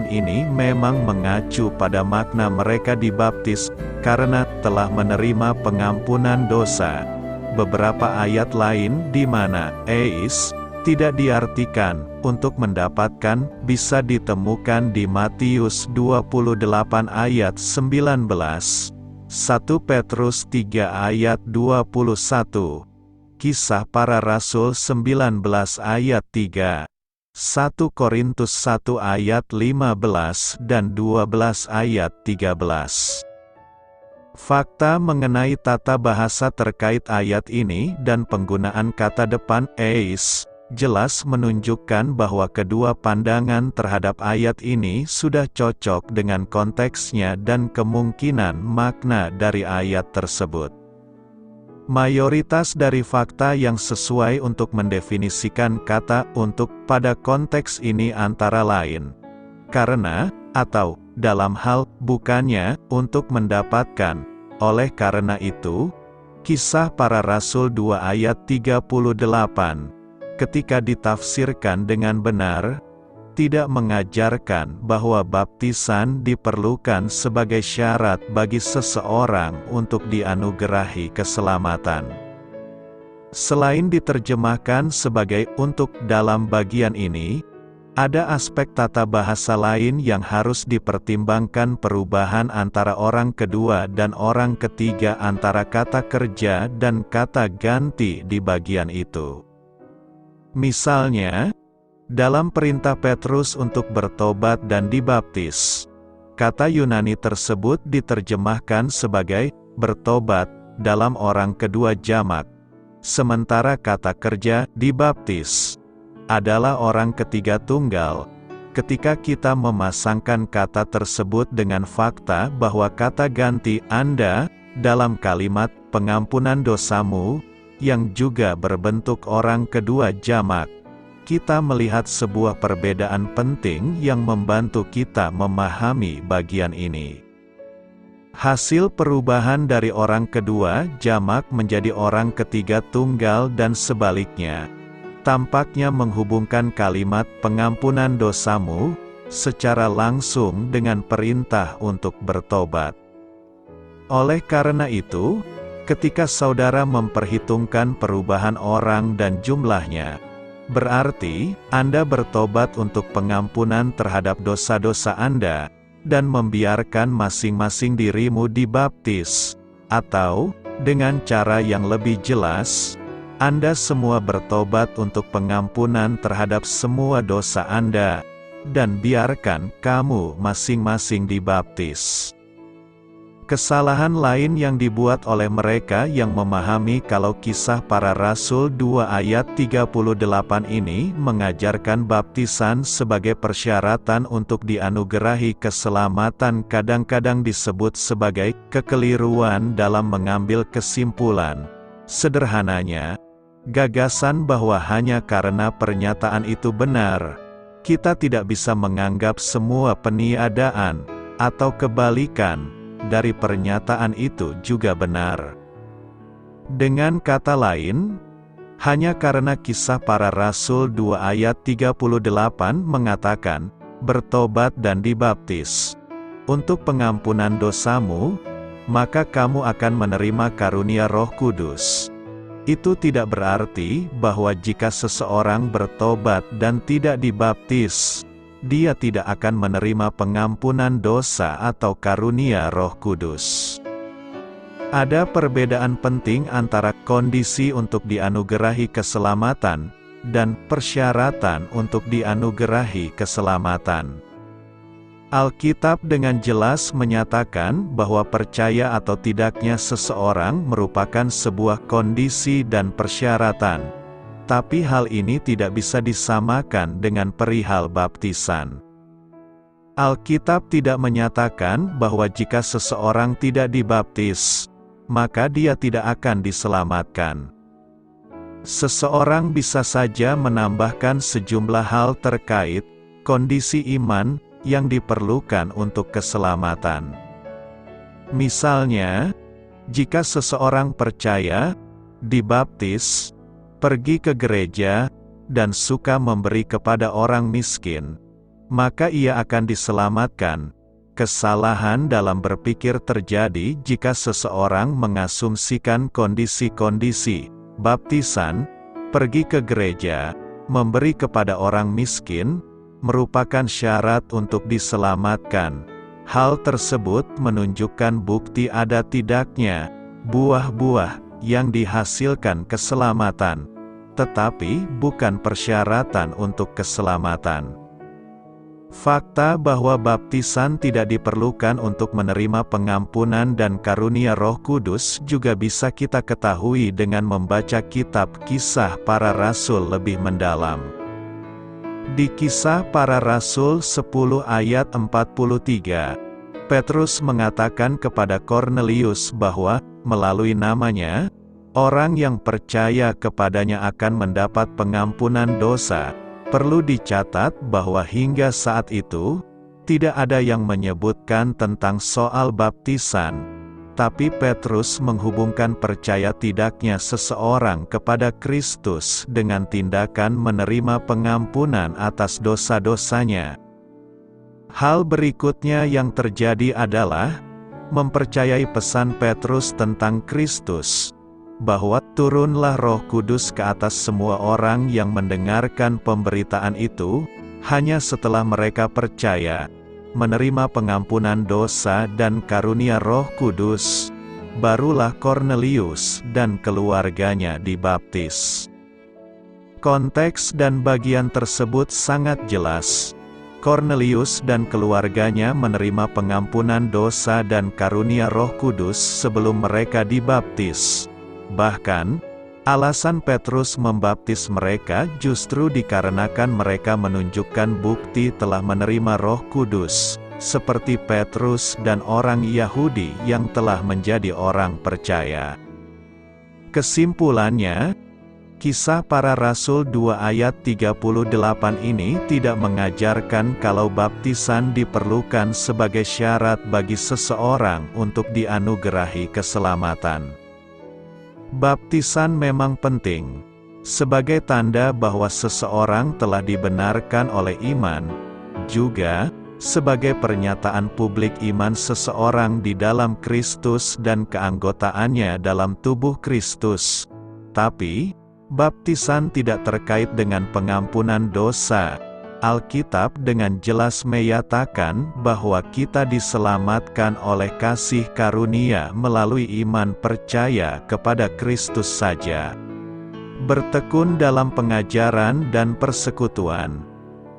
[SPEAKER 1] ini memang mengacu pada makna mereka dibaptis karena telah menerima pengampunan dosa. Beberapa ayat lain di mana eis tidak diartikan untuk mendapatkan bisa ditemukan di Matius 28 ayat 19, 1 Petrus 3 ayat 21, Kisah Para Rasul 19 ayat 3, 1 Korintus 1 ayat 15 dan 12 ayat 13. Fakta mengenai tata bahasa terkait ayat ini dan penggunaan kata depan eis jelas menunjukkan bahwa kedua pandangan terhadap ayat ini sudah cocok dengan konteksnya dan kemungkinan makna dari ayat tersebut. Mayoritas dari fakta yang sesuai untuk mendefinisikan kata "untuk" pada konteks ini antara lain karena, atau, dalam hal, bukannya, untuk mendapatkan. Oleh karena itu, Kisah Para Rasul 2 ayat 38, ketika ditafsirkan dengan benar, tidak mengajarkan bahwa baptisan diperlukan sebagai syarat bagi seseorang untuk dianugerahi keselamatan. Selain diterjemahkan sebagai "untuk" dalam bagian ini, ada aspek tata bahasa lain yang harus dipertimbangkan, perubahan antara orang kedua dan orang ketiga antara kata kerja dan kata ganti di bagian itu. Misalnya, dalam perintah Petrus untuk bertobat dan dibaptis, kata Yunani tersebut diterjemahkan sebagai bertobat dalam orang kedua jamak, sementara kata kerja dibaptis adalah orang ketiga tunggal. Ketika kita memasangkan kata tersebut dengan fakta bahwa kata ganti Anda dalam kalimat pengampunan dosamu yang juga berbentuk orang kedua jamak, kita melihat sebuah perbedaan penting yang membantu kita memahami bagian ini. Hasil perubahan dari orang kedua jamak menjadi orang ketiga tunggal dan sebaliknya, tampaknya menghubungkan kalimat pengampunan dosamu secara langsung dengan perintah untuk bertobat. Oleh karena itu, ketika saudara memperhitungkan perubahan orang dan jumlahnya, berarti Anda bertobat untuk pengampunan terhadap dosa-dosa Anda, dan membiarkan masing-masing dirimu dibaptis, atau, dengan cara yang lebih jelas, Anda semua bertobat untuk pengampunan terhadap semua dosa Anda, dan biarkan kamu masing-masing dibaptis. Kesalahan lain yang dibuat oleh mereka yang memahami kalau Kisah Para Rasul 2 ayat 38 ini mengajarkan baptisan sebagai persyaratan untuk dianugerahi keselamatan kadang-kadang disebut sebagai kekeliruan dalam mengambil kesimpulan. Sederhananya, gagasan bahwa hanya karena pernyataan itu benar, kita tidak bisa menganggap semua peniadaan, atau kebalikan, dari pernyataan itu juga benar. Dengan kata lain, hanya karena Kisah Para Rasul 2 ayat 38 mengatakan, bertobat dan dibaptis untuk pengampunan dosamu, maka kamu akan menerima karunia Roh Kudus. Itu tidak berarti bahwa jika seseorang bertobat dan tidak dibaptis, dia tidak akan menerima pengampunan dosa atau karunia Roh Kudus. Ada perbedaan penting antara kondisi untuk dianugerahi keselamatan dan persyaratan untuk dianugerahi keselamatan. Alkitab dengan jelas menyatakan bahwa percaya atau tidaknya seseorang merupakan sebuah kondisi dan persyaratan. Tapi hal ini tidak bisa disamakan dengan perihal baptisan. Alkitab tidak menyatakan bahwa jika seseorang tidak dibaptis, maka dia tidak akan diselamatkan. Seseorang bisa saja menambahkan sejumlah hal terkait kondisi iman yang diperlukan untuk keselamatan. Misalnya, jika seseorang percaya, dibaptis, pergi ke gereja, dan suka memberi kepada orang miskin, maka ia akan diselamatkan. Kesalahan dalam berpikir terjadi jika seseorang mengasumsikan kondisi-kondisi baptisan, pergi ke gereja, memberi kepada orang miskin, merupakan syarat untuk diselamatkan. Hal tersebut menunjukkan bukti ada tidaknya buah-buah yang dihasilkan keselamatan, tetapi bukan persyaratan untuk keselamatan. Fakta bahwa baptisan tidak diperlukan untuk menerima pengampunan dan karunia Roh Kudus juga bisa kita ketahui dengan membaca kitab Kisah Para Rasul lebih mendalam. Di Kisah Para Rasul 10 ayat 43, Petrus mengatakan kepada Kornelius bahwa, melalui namanya, orang yang percaya kepadanya akan mendapat pengampunan dosa. Perlu dicatat bahwa hingga saat itu, tidak ada yang menyebutkan tentang soal baptisan, tapi Petrus menghubungkan percaya tidaknya seseorang kepada Kristus dengan tindakan menerima pengampunan atas dosa-dosanya. Hal berikutnya yang terjadi adalah mempercayai pesan Petrus tentang Kristus, bahwa turunlah Roh Kudus ke atas semua orang yang mendengarkan pemberitaan itu, hanya setelah mereka percaya, menerima pengampunan dosa dan karunia Roh Kudus, barulah Kornelius dan keluarganya dibaptis. Konteks dan bagian tersebut sangat jelas. Kornelius dan keluarganya menerima pengampunan dosa dan karunia Roh Kudus sebelum mereka dibaptis. Bahkan, alasan Petrus membaptis mereka justru dikarenakan mereka menunjukkan bukti telah menerima Roh Kudus, seperti Petrus dan orang Yahudi yang telah menjadi orang percaya. Kesimpulannya, Kisah Para Rasul 2 ayat 38 ini tidak mengajarkan kalau baptisan diperlukan sebagai syarat bagi seseorang untuk dianugerahi keselamatan. Baptisan memang penting, sebagai tanda bahwa seseorang telah dibenarkan oleh iman, juga sebagai pernyataan publik iman seseorang di dalam Kristus dan keanggotaannya dalam tubuh Kristus. Tapi, baptisan tidak terkait dengan pengampunan dosa. Alkitab dengan jelas menyatakan bahwa kita diselamatkan oleh kasih karunia melalui iman percaya kepada Kristus saja. Bertekun dalam pengajaran dan persekutuan.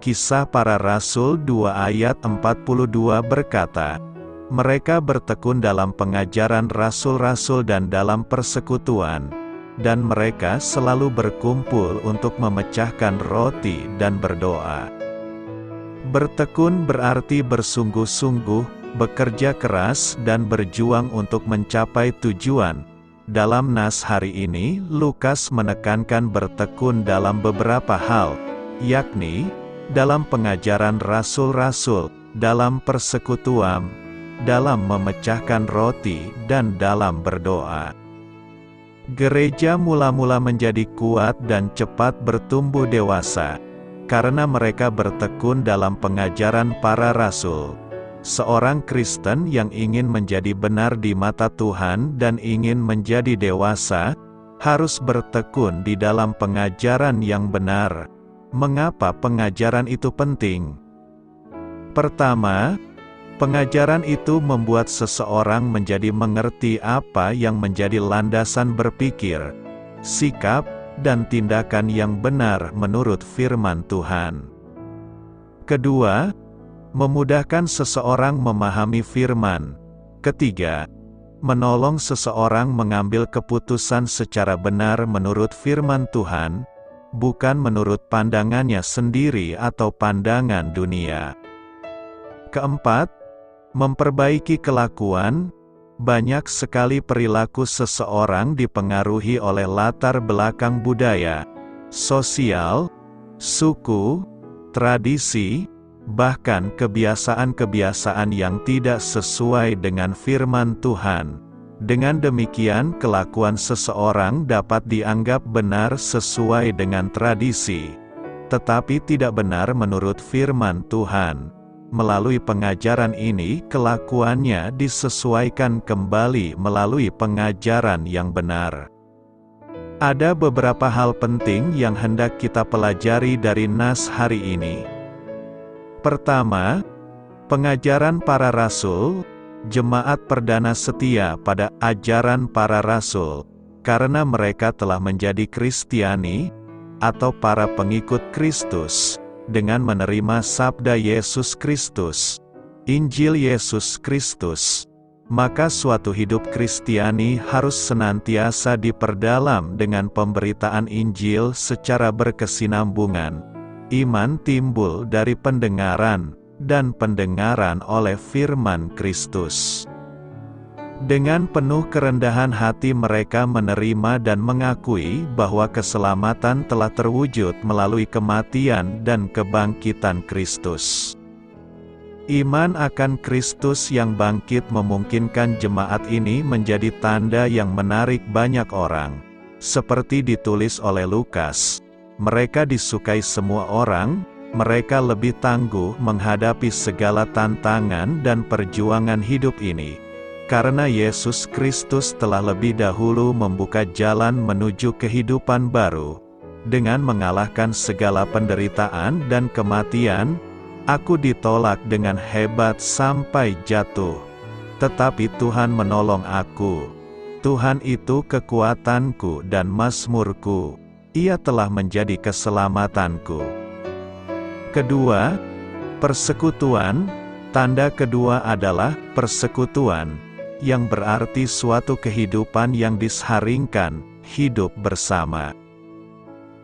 [SPEAKER 1] Kisah Para Rasul 2 ayat 42 berkata, mereka bertekun dalam pengajaran rasul-rasul dan dalam persekutuan, dan mereka selalu berkumpul untuk memecahkan roti dan berdoa. Bertekun berarti bersungguh-sungguh, bekerja keras dan berjuang untuk mencapai tujuan. Dalam nas hari ini, Lukas menekankan bertekun dalam beberapa hal, yakni, dalam pengajaran rasul-rasul, dalam persekutuan, dalam memecahkan roti, dan dalam berdoa. Gereja mula-mula menjadi kuat dan cepat bertumbuh dewasa, karena mereka bertekun dalam pengajaran para rasul. Seorang Kristen yang ingin menjadi benar di mata Tuhan dan ingin menjadi dewasa, harus bertekun di dalam pengajaran yang benar. Mengapa pengajaran itu penting? Pertama, pengajaran itu membuat seseorang menjadi mengerti apa yang menjadi landasan berpikir, sikap, dan tindakan yang benar menurut firman Tuhan. Kedua, memudahkan seseorang memahami firman. Ketiga, menolong seseorang mengambil keputusan secara benar menurut firman Tuhan, bukan menurut pandangannya sendiri atau pandangan dunia. Keempat, memperbaiki kelakuan. Banyak sekali perilaku seseorang dipengaruhi oleh latar belakang budaya, sosial, suku, tradisi, bahkan kebiasaan-kebiasaan yang tidak sesuai dengan firman Tuhan. Dengan demikian, kelakuan seseorang dapat dianggap benar sesuai dengan tradisi, tetapi tidak benar menurut firman Tuhan. Melalui pengajaran ini, kelakuannya disesuaikan kembali melalui pengajaran yang benar. Ada beberapa hal penting yang hendak kita pelajari dari nas hari ini. Pertama, pengajaran para rasul. Jemaat perdana setia pada ajaran para rasul, karena mereka telah menjadi Kristiani, atau para pengikut Kristus, dengan menerima sabda Yesus Kristus, Injil Yesus Kristus. Maka suatu hidup Kristiani harus senantiasa diperdalam dengan pemberitaan Injil secara berkesinambungan. Iman timbul dari pendengaran, dan pendengaran oleh firman Kristus. Dengan penuh kerendahan hati mereka menerima dan mengakui bahwa keselamatan telah terwujud melalui kematian dan kebangkitan Kristus. Iman akan Kristus yang bangkit memungkinkan jemaat ini menjadi tanda yang menarik banyak orang. Seperti ditulis oleh Lukas, mereka disukai semua orang, mereka lebih tangguh menghadapi segala tantangan dan perjuangan hidup ini. Karena Yesus Kristus telah lebih dahulu membuka jalan menuju kehidupan baru. Dengan mengalahkan segala penderitaan dan kematian, aku ditolak dengan hebat sampai jatuh. Tetapi Tuhan menolong aku. Tuhan itu kekuatanku dan mazmurku. Ia telah menjadi keselamatanku. Kedua, persekutuan. Tanda kedua adalah persekutuan, yang berarti suatu kehidupan yang disaringkan, hidup bersama.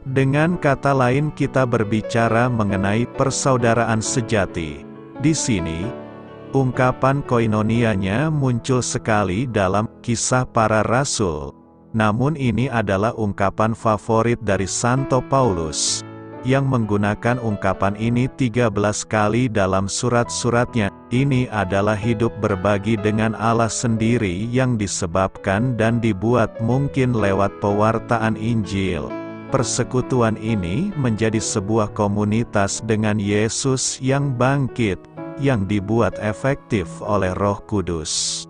[SPEAKER 1] Dengan kata lain, kita berbicara mengenai persaudaraan sejati. Di sini, ungkapan koinonianya muncul sekali dalam Kisah Para Rasul. Namun ini adalah ungkapan favorit dari Santo Paulus, yang menggunakan ungkapan ini 13 kali dalam surat-suratnya. Ini adalah hidup berbagi dengan Allah sendiri yang disebabkan dan dibuat mungkin lewat pewartaan Injil. Persekutuan ini menjadi sebuah komunitas dengan Yesus yang bangkit, yang dibuat efektif oleh Roh Kudus.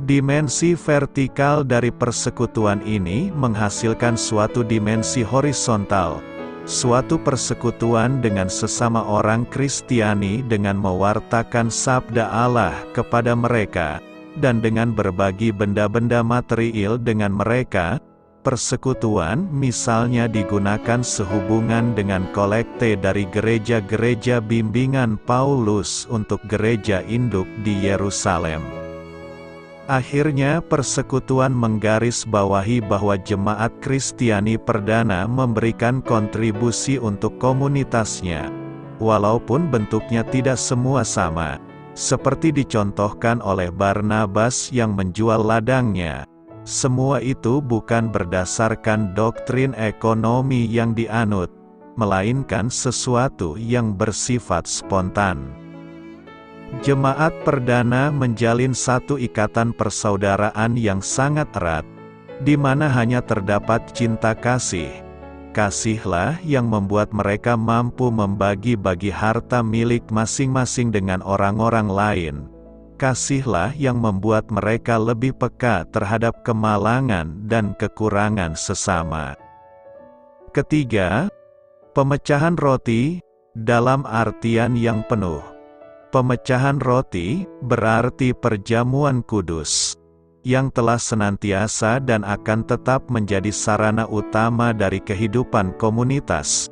[SPEAKER 1] Dimensi vertikal dari persekutuan ini menghasilkan suatu dimensi horizontal, suatu persekutuan dengan sesama orang Kristiani dengan mewartakan sabda Allah kepada mereka, dan dengan berbagi benda-benda material dengan mereka. Persekutuan misalnya digunakan sehubungan dengan kolekte dari gereja-gereja bimbingan Paulus untuk gereja induk di Yerusalem. Akhirnya persekutuan menggarisbawahi bahwa jemaat Kristiani perdana memberikan kontribusi untuk komunitasnya, walaupun bentuknya tidak semua sama, seperti dicontohkan oleh Barnabas yang menjual ladangnya. Semua itu bukan berdasarkan doktrin ekonomi yang dianut, melainkan sesuatu yang bersifat spontan. Jemaat perdana menjalin satu ikatan persaudaraan yang sangat erat, di mana hanya terdapat cinta kasih. Kasihlah yang membuat mereka mampu membagi-bagi harta milik masing-masing dengan orang-orang lain. kasihlah yang membuat mereka lebih peka terhadap kemalangan dan kekurangan sesama. Ketiga, pemecahan roti, dalam artian yang penuh. Pemecahan roti berarti perjamuan kudus, yang telah senantiasa dan akan tetap menjadi sarana utama dari kehidupan komunitas.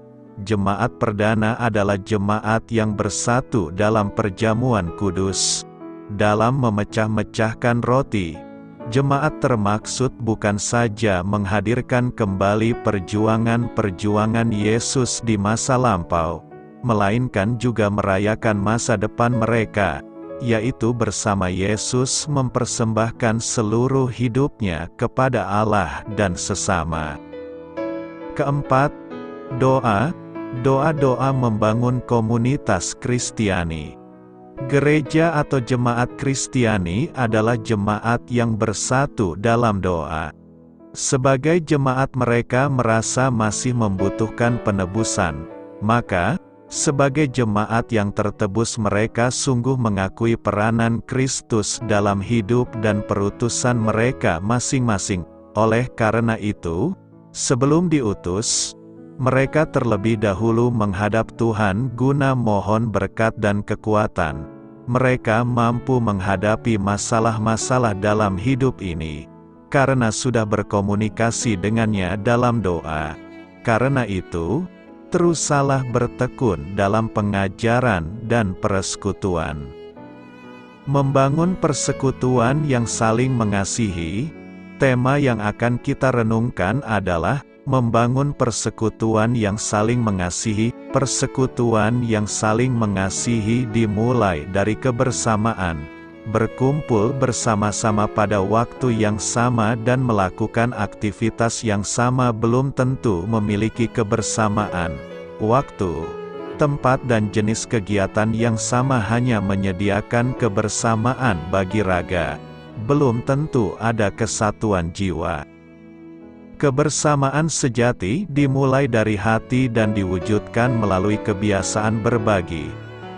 [SPEAKER 1] Jemaat perdana adalah jemaat yang bersatu dalam perjamuan kudus. Dalam memecah-mecahkan roti, jemaat termaksud bukan saja menghadirkan kembali perjuangan-perjuangan Yesus di masa lampau, melainkan juga merayakan masa depan mereka, yaitu bersama Yesus mempersembahkan seluruh hidupnya kepada Allah dan sesama. Keempat, doa. Doa-doa membangun komunitas Kristiani. Gereja atau jemaat Kristiani adalah jemaat yang bersatu dalam doa. Sebagai jemaat mereka merasa masih membutuhkan penebusan, maka, sebagai jemaat yang tertebus mereka sungguh mengakui peranan Kristus dalam hidup dan perutusan mereka masing-masing. Oleh karena itu, sebelum diutus, mereka terlebih dahulu menghadap Tuhan guna mohon berkat dan kekuatan. Mereka mampu menghadapi masalah-masalah dalam hidup ini, karena sudah berkomunikasi dengannya dalam doa. Karena itu, teruslah bertekun dalam pengajaran dan persekutuan. Membangun persekutuan yang saling mengasihi. Tema yang akan kita renungkan adalah membangun persekutuan yang saling mengasihi. Persekutuan yang saling mengasihi dimulai dari kebersamaan, berkumpul bersama-sama pada waktu yang sama dan melakukan aktivitas yang sama. Belum tentu memiliki kebersamaan, waktu, tempat dan jenis kegiatan yang sama. Hanya menyediakan kebersamaan bagi raga, belum tentu ada kesatuan jiwa. Kebersamaan sejati dimulai dari hati dan diwujudkan melalui kebiasaan berbagi.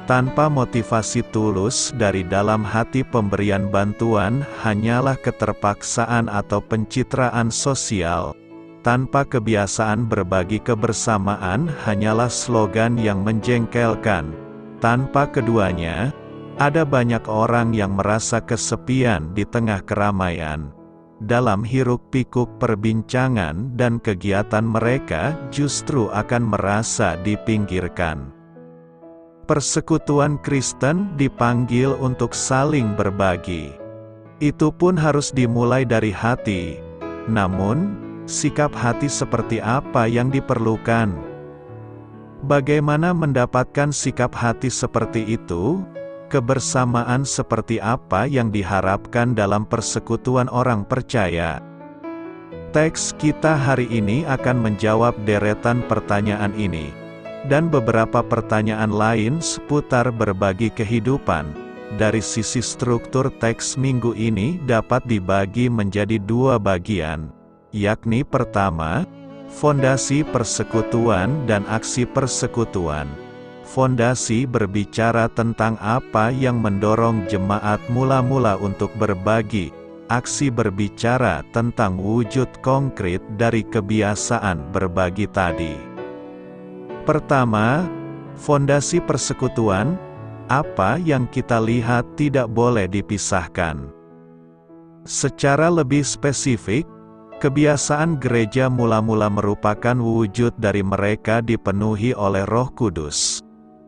[SPEAKER 1] Tanpa motivasi tulus dari dalam hati, pemberian bantuan hanyalah keterpaksaan atau pencitraan sosial. Tanpa kebiasaan berbagi, kebersamaan hanyalah slogan yang menjengkelkan. Tanpa keduanya, ada banyak orang yang merasa kesepian di tengah keramaian. Dalam hiruk-pikuk perbincangan dan kegiatan mereka justru akan merasa dipinggirkan. Persekutuan Kristen dipanggil untuk saling berbagi. Itu pun harus dimulai dari hati. Namun, sikap hati seperti apa yang diperlukan? Bagaimana mendapatkan sikap hati seperti itu? Kebersamaan seperti apa yang diharapkan dalam persekutuan orang percaya? Teks kita hari ini akan menjawab deretan pertanyaan ini, dan beberapa pertanyaan lain seputar berbagi kehidupan. Dari sisi struktur, teks minggu ini dapat dibagi menjadi dua bagian, yakni pertama, fondasi persekutuan dan aksi persekutuan. Fondasi berbicara tentang apa yang mendorong jemaat mula-mula untuk berbagi. Aksi berbicara tentang wujud konkret dari kebiasaan berbagi tadi. Pertama, fondasi persekutuan. Apa yang kita lihat tidak boleh dipisahkan. Secara lebih spesifik, kebiasaan gereja mula-mula merupakan wujud dari mereka dipenuhi oleh Roh Kudus.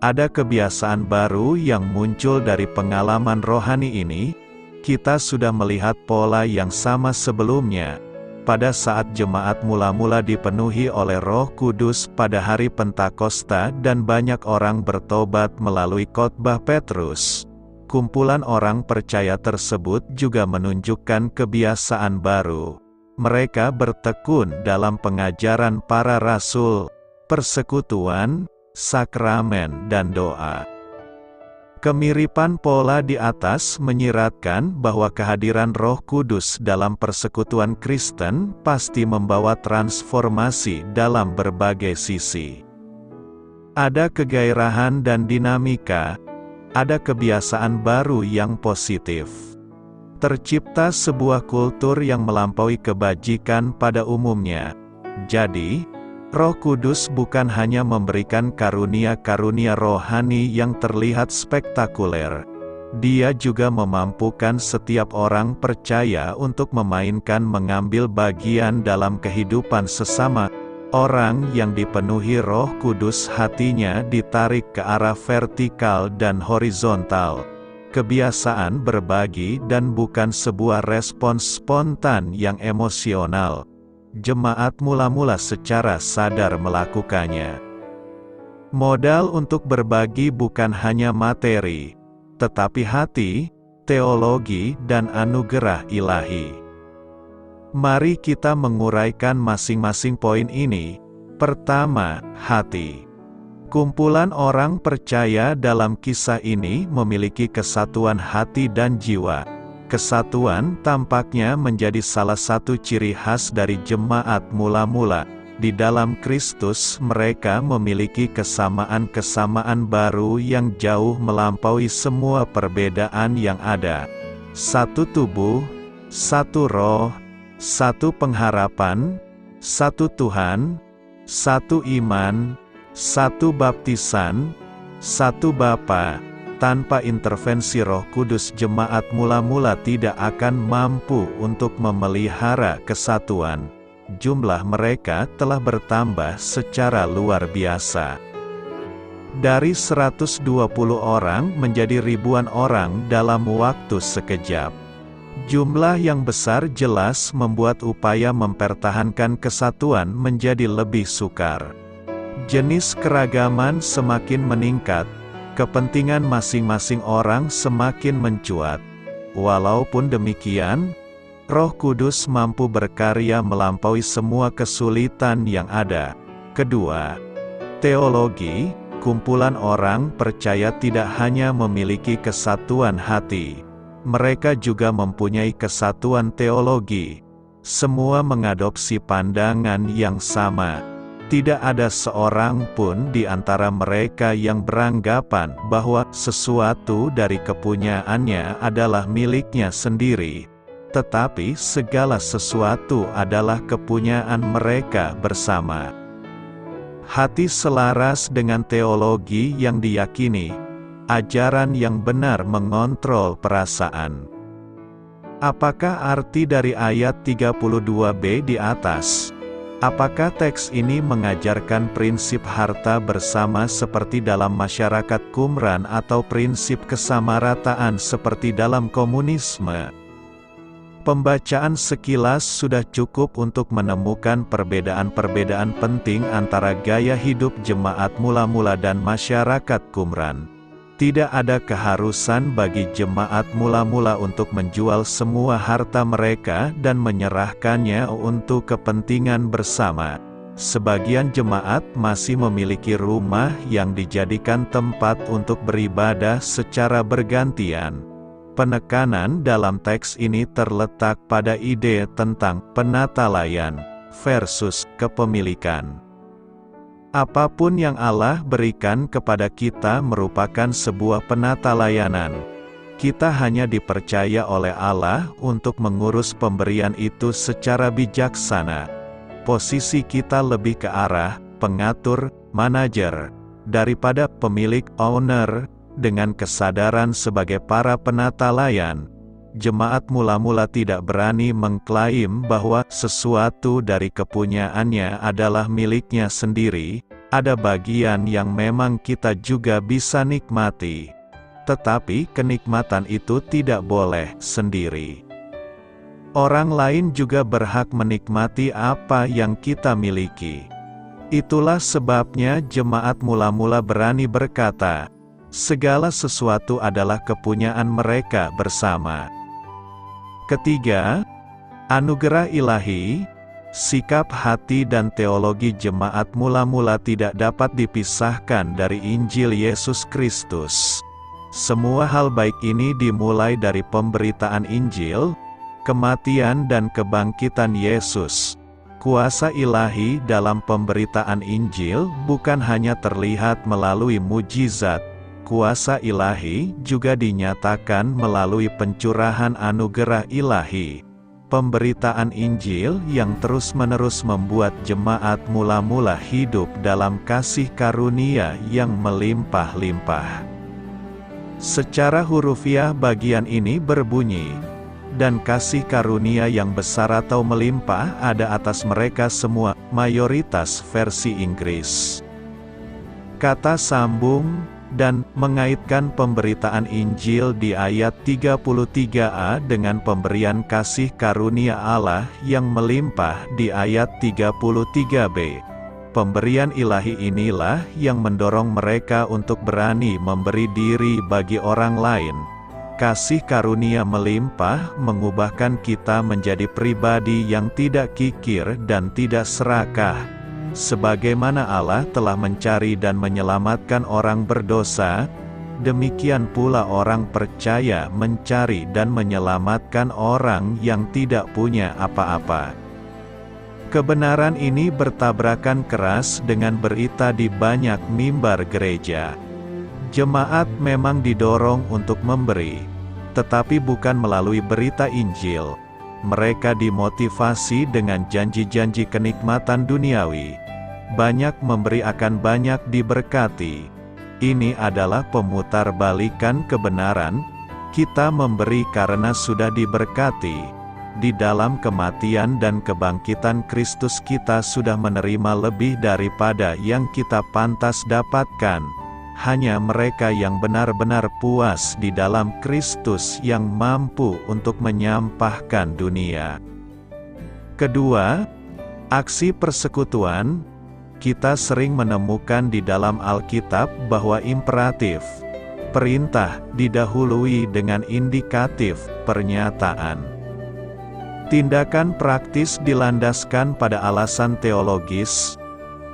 [SPEAKER 1] Ada kebiasaan baru yang muncul dari pengalaman rohani ini. Kita sudah melihat pola yang sama sebelumnya. Pada saat jemaat mula-mula dipenuhi oleh Roh Kudus pada hari Pentakosta dan banyak orang bertobat melalui khotbah Petrus. Kumpulan orang percaya tersebut juga menunjukkan kebiasaan baru. Mereka bertekun dalam pengajaran para rasul, persekutuan, sakramen dan doa. Kemiripan pola di atas menyiratkan bahwa kehadiran Roh Kudus dalam persekutuan Kristen pasti membawa transformasi dalam berbagai sisi. Ada kegairahan dan dinamika. ada kebiasaan baru yang positif. Tercipta sebuah kultur yang melampaui kebajikan pada umumnya. Jadi, Roh Kudus bukan hanya memberikan karunia-karunia rohani yang terlihat spektakuler. Dia juga memampukan setiap orang percaya untuk mengambil bagian dalam kehidupan sesama. Orang yang dipenuhi Roh Kudus hatinya ditarik ke arah vertikal dan horizontal. Kebiasaan berbagi dan bukan sebuah respons spontan yang emosional. Jemaat mula-mula secara sadar melakukannya. Modal untuk berbagi bukan hanya materi, tetapi hati, teologi, dan anugerah ilahi. Mari kita menguraikan masing-masing poin ini. Pertama, hati. Kumpulan orang percaya dalam kisah ini memiliki kesatuan hati dan jiwa. Kesatuan tampaknya menjadi salah satu ciri khas dari jemaat mula-mula. Di dalam Kristus mereka memiliki kesamaan-kesamaan baru yang jauh melampaui semua perbedaan yang ada. Satu tubuh, satu roh, satu pengharapan, satu Tuhan, satu iman, satu baptisan, satu Bapa. Tanpa intervensi Roh Kudus, jemaat mula-mula tidak akan mampu untuk memelihara kesatuan. Jumlah mereka telah bertambah secara luar biasa. Dari 120 orang menjadi ribuan orang dalam waktu sekejap. Jumlah yang besar jelas membuat upaya mempertahankan kesatuan menjadi lebih sukar. Jenis keragaman semakin meningkat, kepentingan masing-masing orang semakin mencuat. Walaupun demikian, Roh Kudus mampu berkarya melampaui semua kesulitan yang ada. Kedua, teologi. Kumpulan orang percaya tidak hanya memiliki kesatuan hati, mereka juga mempunyai kesatuan teologi. Semua mengadopsi pandangan yang sama. Tidak ada seorang pun di antara mereka yang beranggapan bahwa sesuatu dari kepunyaannya adalah miliknya sendiri, tetapi segala sesuatu adalah kepunyaan mereka bersama. Hati selaras dengan teologi yang diyakini, ajaran yang benar mengontrol perasaan. Apakah arti dari ayat 32b di atas? Apakah teks ini mengajarkan prinsip harta bersama seperti dalam masyarakat Qumran atau prinsip kesamarataan seperti dalam komunisme? Pembacaan sekilas sudah cukup untuk menemukan perbedaan-perbedaan penting antara gaya hidup jemaat mula-mula dan masyarakat Qumran. Tidak ada keharusan bagi jemaat mula-mula untuk menjual semua harta mereka dan menyerahkannya untuk kepentingan bersama. Sebagian jemaat masih memiliki rumah yang dijadikan tempat untuk beribadah secara bergantian. Penekanan dalam teks ini terletak pada ide tentang penatalayan versus kepemilikan. Apapun yang Allah berikan kepada kita merupakan sebuah penatalayanan. Kita hanya dipercaya oleh Allah untuk mengurus pemberian itu secara bijaksana. Posisi kita lebih ke arah pengatur, manajer, daripada pemilik, owner. Dengan kesadaran sebagai para penatalayan, jemaat mula-mula tidak berani mengklaim bahwa sesuatu dari kepunyaannya adalah miliknya sendiri. Ada bagian yang memang kita juga bisa nikmati, tetapi kenikmatan itu tidak boleh sendiri. Orang lain juga berhak menikmati apa yang kita miliki. Itulah sebabnya jemaat mula-mula berani berkata, segala sesuatu adalah kepunyaan mereka bersama. Ketiga, anugerah ilahi. Sikap hati dan teologi jemaat mula-mula tidak dapat dipisahkan dari Injil Yesus Kristus. Semua hal baik ini dimulai dari pemberitaan Injil, kematian dan kebangkitan Yesus. Kuasa ilahi dalam pemberitaan Injil bukan hanya terlihat melalui mujizat, kuasa ilahi juga dinyatakan melalui pencurahan anugerah ilahi. Pemberitaan Injil yang terus-menerus membuat jemaat mula-mula hidup dalam kasih karunia yang melimpah-limpah. Secara hurufiah bagian ini berbunyi, "Dan kasih karunia yang besar atau melimpah ada atas mereka semua," mayoritas versi Inggris. Kata sambung dan mengaitkan pemberitaan Injil di ayat 33a dengan pemberian kasih karunia Allah yang melimpah di ayat 33b. Pemberian ilahi inilah yang mendorong mereka untuk berani memberi diri bagi orang lain. Kasih karunia melimpah mengubahkan kita menjadi pribadi yang tidak kikir dan tidak serakah. Sebagaimana Allah telah mencari dan menyelamatkan orang berdosa, demikian pula orang percaya mencari dan menyelamatkan orang yang tidak punya apa-apa. Kebenaran ini bertabrakan keras dengan berita di banyak mimbar gereja. Jemaat memang didorong untuk memberi, tetapi bukan melalui berita Injil. Mereka dimotivasi dengan janji-janji kenikmatan duniawi. Banyak memberi akan banyak diberkati. Ini adalah pemutarbalikan kebenaran. Kita memberi karena sudah diberkati. Di dalam kematian dan kebangkitan Kristus kita sudah menerima lebih daripada yang kita pantas dapatkan. Hanya mereka yang benar-benar puas di dalam Kristus yang mampu untuk menyampahkan dunia. Kedua, aksi persekutuan. Kita sering menemukan di dalam Alkitab bahwa imperatif, perintah, didahului dengan indikatif, pernyataan. Tindakan praktis dilandaskan pada alasan teologis.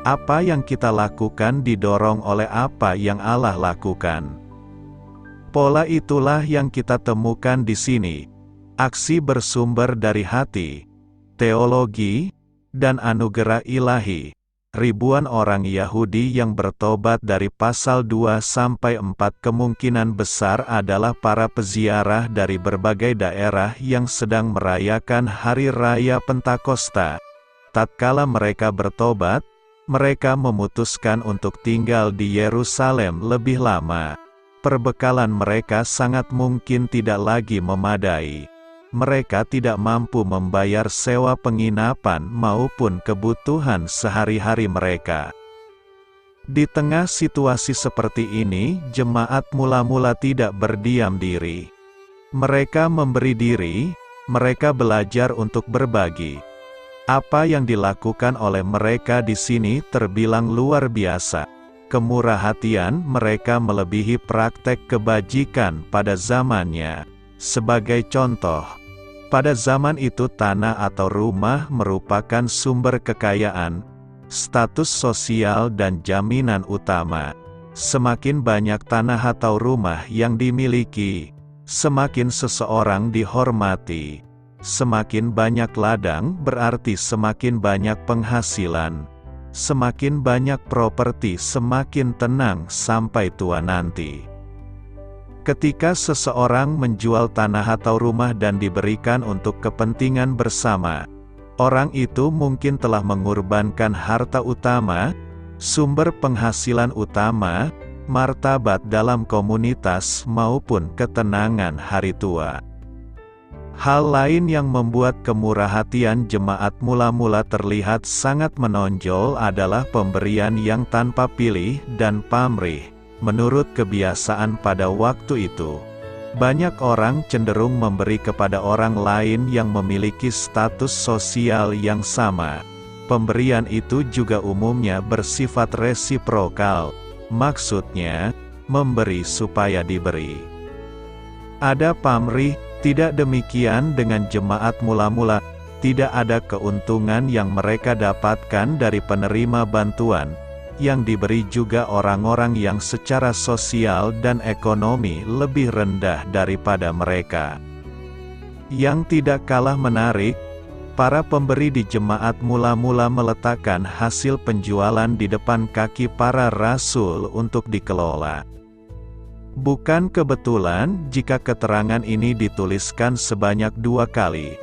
[SPEAKER 1] Apa yang kita lakukan didorong oleh apa yang Allah lakukan. Pola itulah yang kita temukan di sini. Aksi bersumber dari hati, teologi, dan anugerah ilahi. Ribuan orang Yahudi yang bertobat dari pasal 2-4 kemungkinan besar adalah para peziarah dari berbagai daerah yang sedang merayakan Hari Raya Pentakosta. Tatkala mereka bertobat, mereka memutuskan untuk tinggal di Yerusalem lebih lama. Perbekalan mereka sangat mungkin tidak lagi memadai. Mereka tidak mampu membayar sewa penginapan maupun kebutuhan sehari-hari mereka. Di tengah situasi seperti ini, jemaat mula-mula tidak berdiam diri. Mereka memberi diri, mereka belajar untuk berbagi. Apa yang dilakukan oleh mereka di sini terbilang luar biasa. Kemurah hatian mereka melebihi praktek kebajikan pada zamannya. Sebagai contoh, pada zaman itu tanah atau rumah merupakan sumber kekayaan, status sosial dan jaminan utama. Semakin banyak tanah atau rumah yang dimiliki, semakin seseorang dihormati. Semakin banyak ladang berarti semakin banyak penghasilan. Semakin banyak properti semakin tenang sampai tua nanti. Ketika seseorang menjual tanah atau rumah dan diberikan untuk kepentingan bersama, orang itu mungkin telah mengorbankan harta utama, sumber penghasilan utama, martabat dalam komunitas maupun ketenangan hari tua. Hal lain yang membuat kemurahhatian jemaat mula-mula terlihat sangat menonjol adalah pemberian yang tanpa pilih dan pamrih. Menurut kebiasaan pada waktu itu, banyak orang cenderung memberi kepada orang lain yang memiliki status sosial yang sama. Pemberian itu juga umumnya bersifat resiprokal, maksudnya, memberi supaya diberi. Ada pamrih, tidak demikian dengan jemaat mula-mula, tidak ada keuntungan yang mereka dapatkan dari penerima bantuan. Yang diberi juga orang-orang yang secara sosial dan ekonomi lebih rendah daripada mereka. Yang tidak kalah menarik, para pemberi di jemaat mula-mula meletakkan hasil penjualan di depan kaki para rasul untuk dikelola. Bukan kebetulan jika keterangan ini dituliskan sebanyak 2 kali.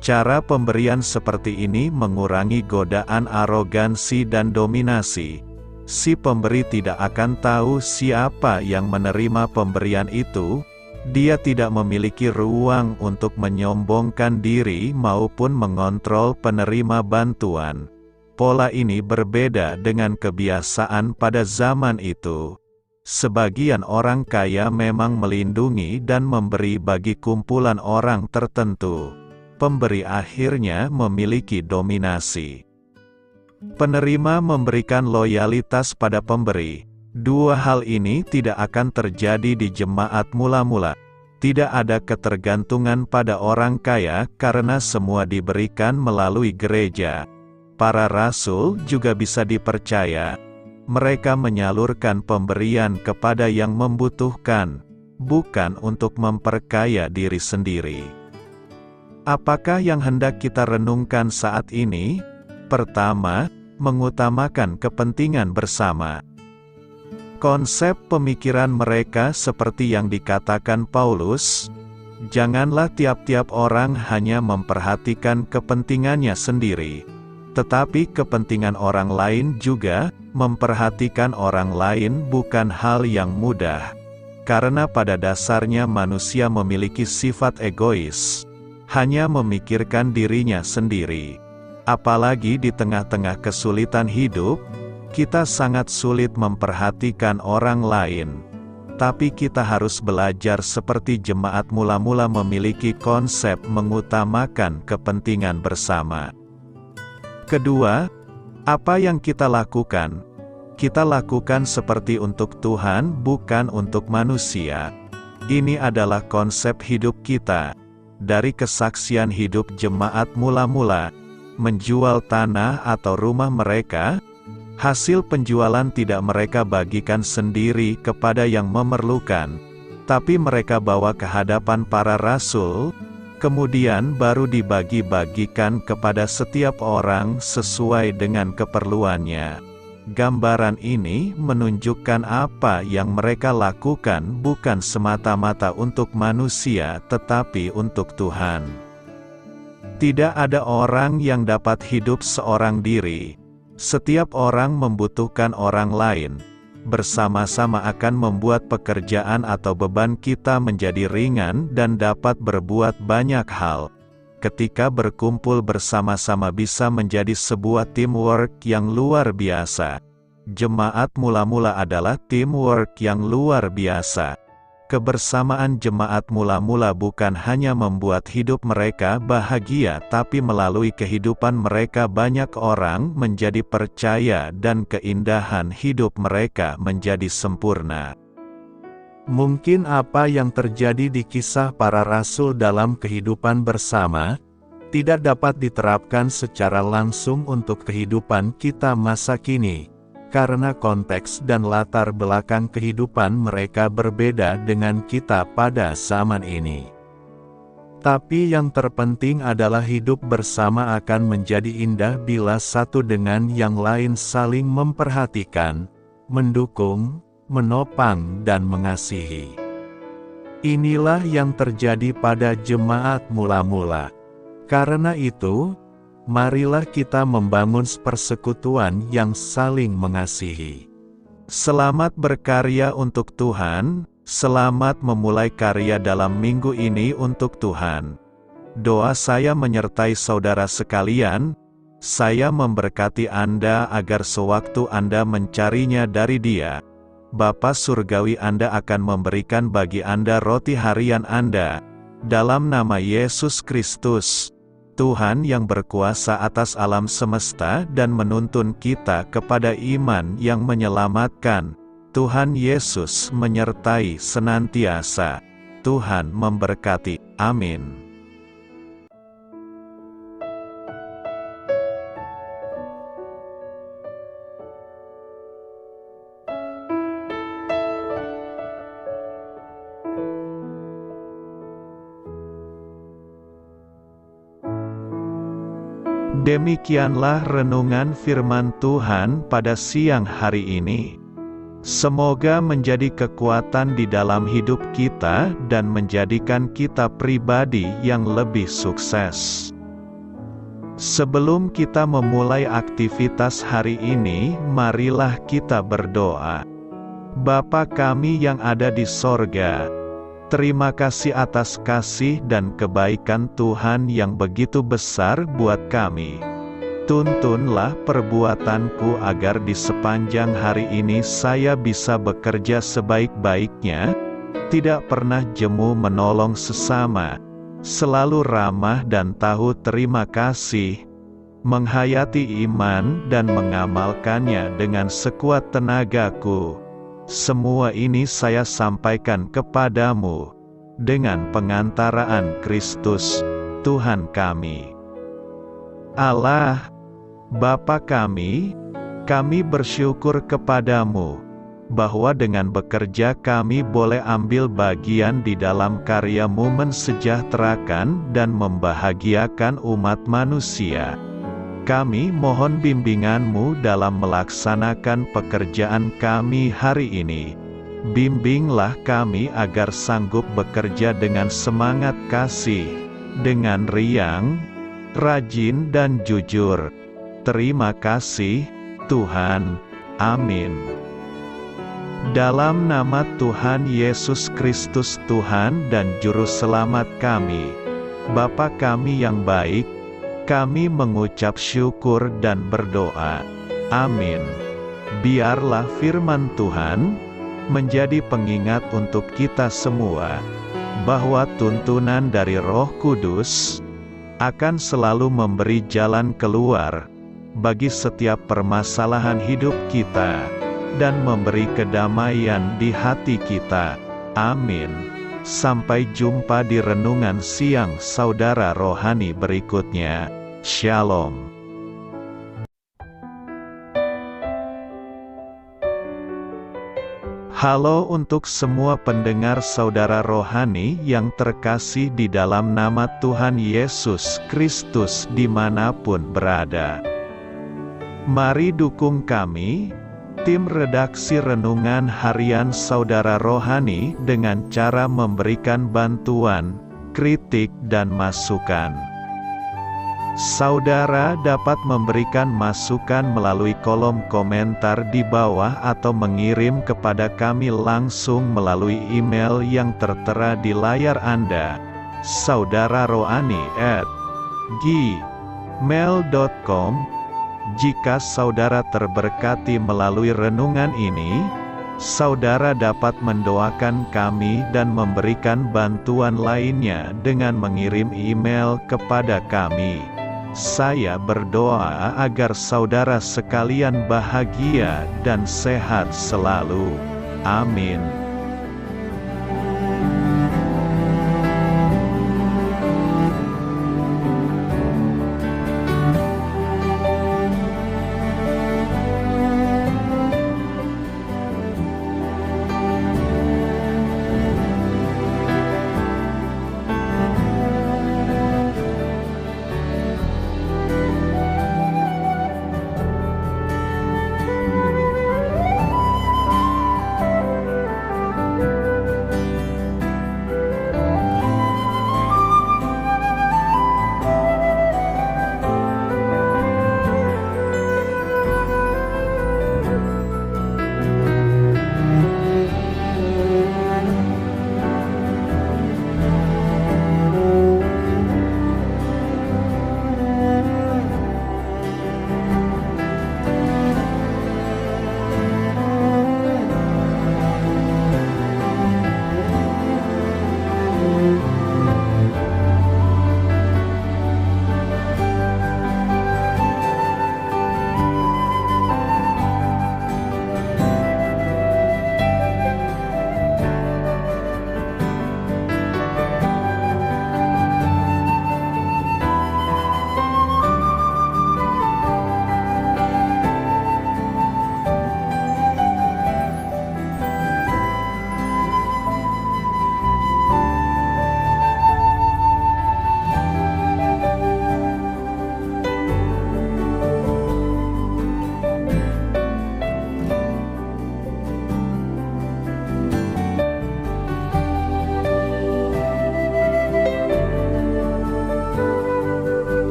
[SPEAKER 1] Cara pemberian seperti ini mengurangi godaan arogansi dan dominasi. Si pemberi tidak akan tahu siapa yang menerima pemberian itu. Dia tidak memiliki ruang untuk menyombongkan diri maupun mengontrol penerima bantuan. Pola ini berbeda dengan kebiasaan pada zaman itu. Sebagian orang kaya memang melindungi dan memberi bagi kumpulan orang tertentu. Pemberi akhirnya memiliki dominasi. Penerima memberikan loyalitas pada pemberi. 2 hal ini tidak akan terjadi di jemaat mula-mula. Tidak ada ketergantungan pada orang kaya karena semua diberikan melalui gereja. Para rasul juga bisa dipercaya. Mereka menyalurkan pemberian kepada yang membutuhkan, bukan untuk memperkaya diri sendiri. Apakah yang hendak kita renungkan saat ini? Pertama, mengutamakan kepentingan bersama. Konsep pemikiran mereka seperti yang dikatakan Paulus, janganlah tiap-tiap orang hanya memperhatikan kepentingannya sendiri, tetapi kepentingan orang lain juga. Memperhatikan orang lain bukan hal yang mudah, karena pada dasarnya manusia memiliki sifat egois, hanya memikirkan dirinya sendiri. Apalagi di tengah-tengah kesulitan hidup, kita sangat sulit memperhatikan orang lain. Tapi kita harus belajar seperti jemaat mula-mula memiliki konsep mengutamakan kepentingan bersama. Kedua, apa yang kita lakukan? Kita lakukan seperti untuk Tuhan, bukan untuk manusia. Ini adalah konsep hidup kita. Dari kesaksian hidup jemaat mula-mula, menjual tanah atau rumah mereka, hasil penjualan tidak mereka bagikan sendiri kepada yang memerlukan, tapi mereka bawa ke hadapan para rasul, kemudian baru dibagi-bagikan kepada setiap orang sesuai dengan keperluannya. Gambaran ini menunjukkan apa yang mereka lakukan bukan semata-mata untuk manusia tetapi untuk Tuhan. Tidak ada orang yang dapat hidup seorang diri. Setiap orang membutuhkan orang lain. Bersama-sama akan membuat pekerjaan atau beban kita menjadi ringan dan dapat berbuat banyak hal. Ketika berkumpul bersama-sama bisa menjadi sebuah teamwork yang luar biasa. Jemaat mula-mula adalah teamwork yang luar biasa. Kebersamaan jemaat mula-mula bukan hanya membuat hidup mereka bahagia tapi melalui kehidupan mereka banyak orang menjadi percaya dan keindahan hidup mereka menjadi sempurna. Mungkin apa yang terjadi di kisah para rasul dalam kehidupan bersama, tidak dapat diterapkan secara langsung untuk kehidupan kita masa kini, karena konteks dan latar belakang kehidupan mereka berbeda dengan kita pada zaman ini. Tapi yang terpenting adalah hidup bersama akan menjadi indah bila satu dengan yang lain saling memperhatikan, mendukung, menopang dan mengasihi. Inilah yang terjadi pada jemaat mula-mula. Karena itu, marilah kita membangun persekutuan yang saling mengasihi. Selamat berkarya untuk Tuhan, selamat memulai karya dalam minggu ini untuk Tuhan. Doa saya menyertai saudara sekalian, saya memberkati Anda agar sewaktu Anda mencarinya dari Dia, Bapa Surgawi Anda akan memberikan bagi Anda roti harian Anda. Dalam nama Yesus Kristus, Tuhan yang berkuasa atas alam semesta dan menuntun kita kepada iman yang menyelamatkan, Tuhan Yesus menyertai senantiasa. Tuhan memberkati. Amin. Demikianlah renungan firman Tuhan pada siang hari ini. Semoga menjadi kekuatan di dalam hidup kita dan menjadikan kita pribadi yang lebih sukses. Sebelum kita memulai aktivitas hari ini, marilah kita berdoa. Bapa kami yang ada di sorga, terima kasih atas kasih dan kebaikan Tuhan yang begitu besar buat kami. Tuntunlah perbuatanku agar di sepanjang hari ini saya bisa bekerja sebaik-baiknya, tidak pernah jemu menolong sesama, selalu ramah dan tahu terima kasih, menghayati iman dan mengamalkannya dengan sekuat tenagaku. Semua ini saya sampaikan kepadamu, dengan pengantaraan Kristus, Tuhan kami. Allah, Bapa kami bersyukur kepadamu, bahwa dengan bekerja kami boleh ambil bagian di dalam karya-Mu mensejahterakan dan membahagiakan umat manusia. Kami mohon bimbingan-Mu dalam melaksanakan pekerjaan kami hari ini. Bimbinglah kami agar sanggup bekerja dengan semangat kasih, dengan riang, rajin dan jujur. Terima kasih, Tuhan. Amin. Dalam nama Tuhan Yesus Kristus Tuhan dan Juru Selamat kami, Bapa kami yang baik, kami mengucap syukur dan berdoa. Amin. Biarlah firman Tuhan menjadi pengingat untuk kita semua, bahwa tuntunan dari Roh Kudus akan selalu memberi jalan keluar bagi setiap permasalahan hidup kita, dan memberi kedamaian di hati kita. Amin. Sampai jumpa di renungan siang saudara rohani berikutnya. Shalom. Halo untuk semua pendengar saudara rohani yang terkasih di dalam nama Tuhan Yesus Kristus dimanapun berada. Mari dukung kami, tim redaksi Renungan Harian Saudara Rohani dengan cara memberikan bantuan, kritik dan masukan. Saudara dapat memberikan masukan melalui kolom komentar di bawah atau mengirim kepada kami langsung melalui email yang tertera di layar Anda, saudararohani@gmail.com. Jika saudara terberkati melalui renungan ini, saudara dapat mendoakan kami dan memberikan bantuan lainnya dengan mengirim email kepada kami. Saya berdoa agar saudara sekalian bahagia dan sehat selalu. Amin.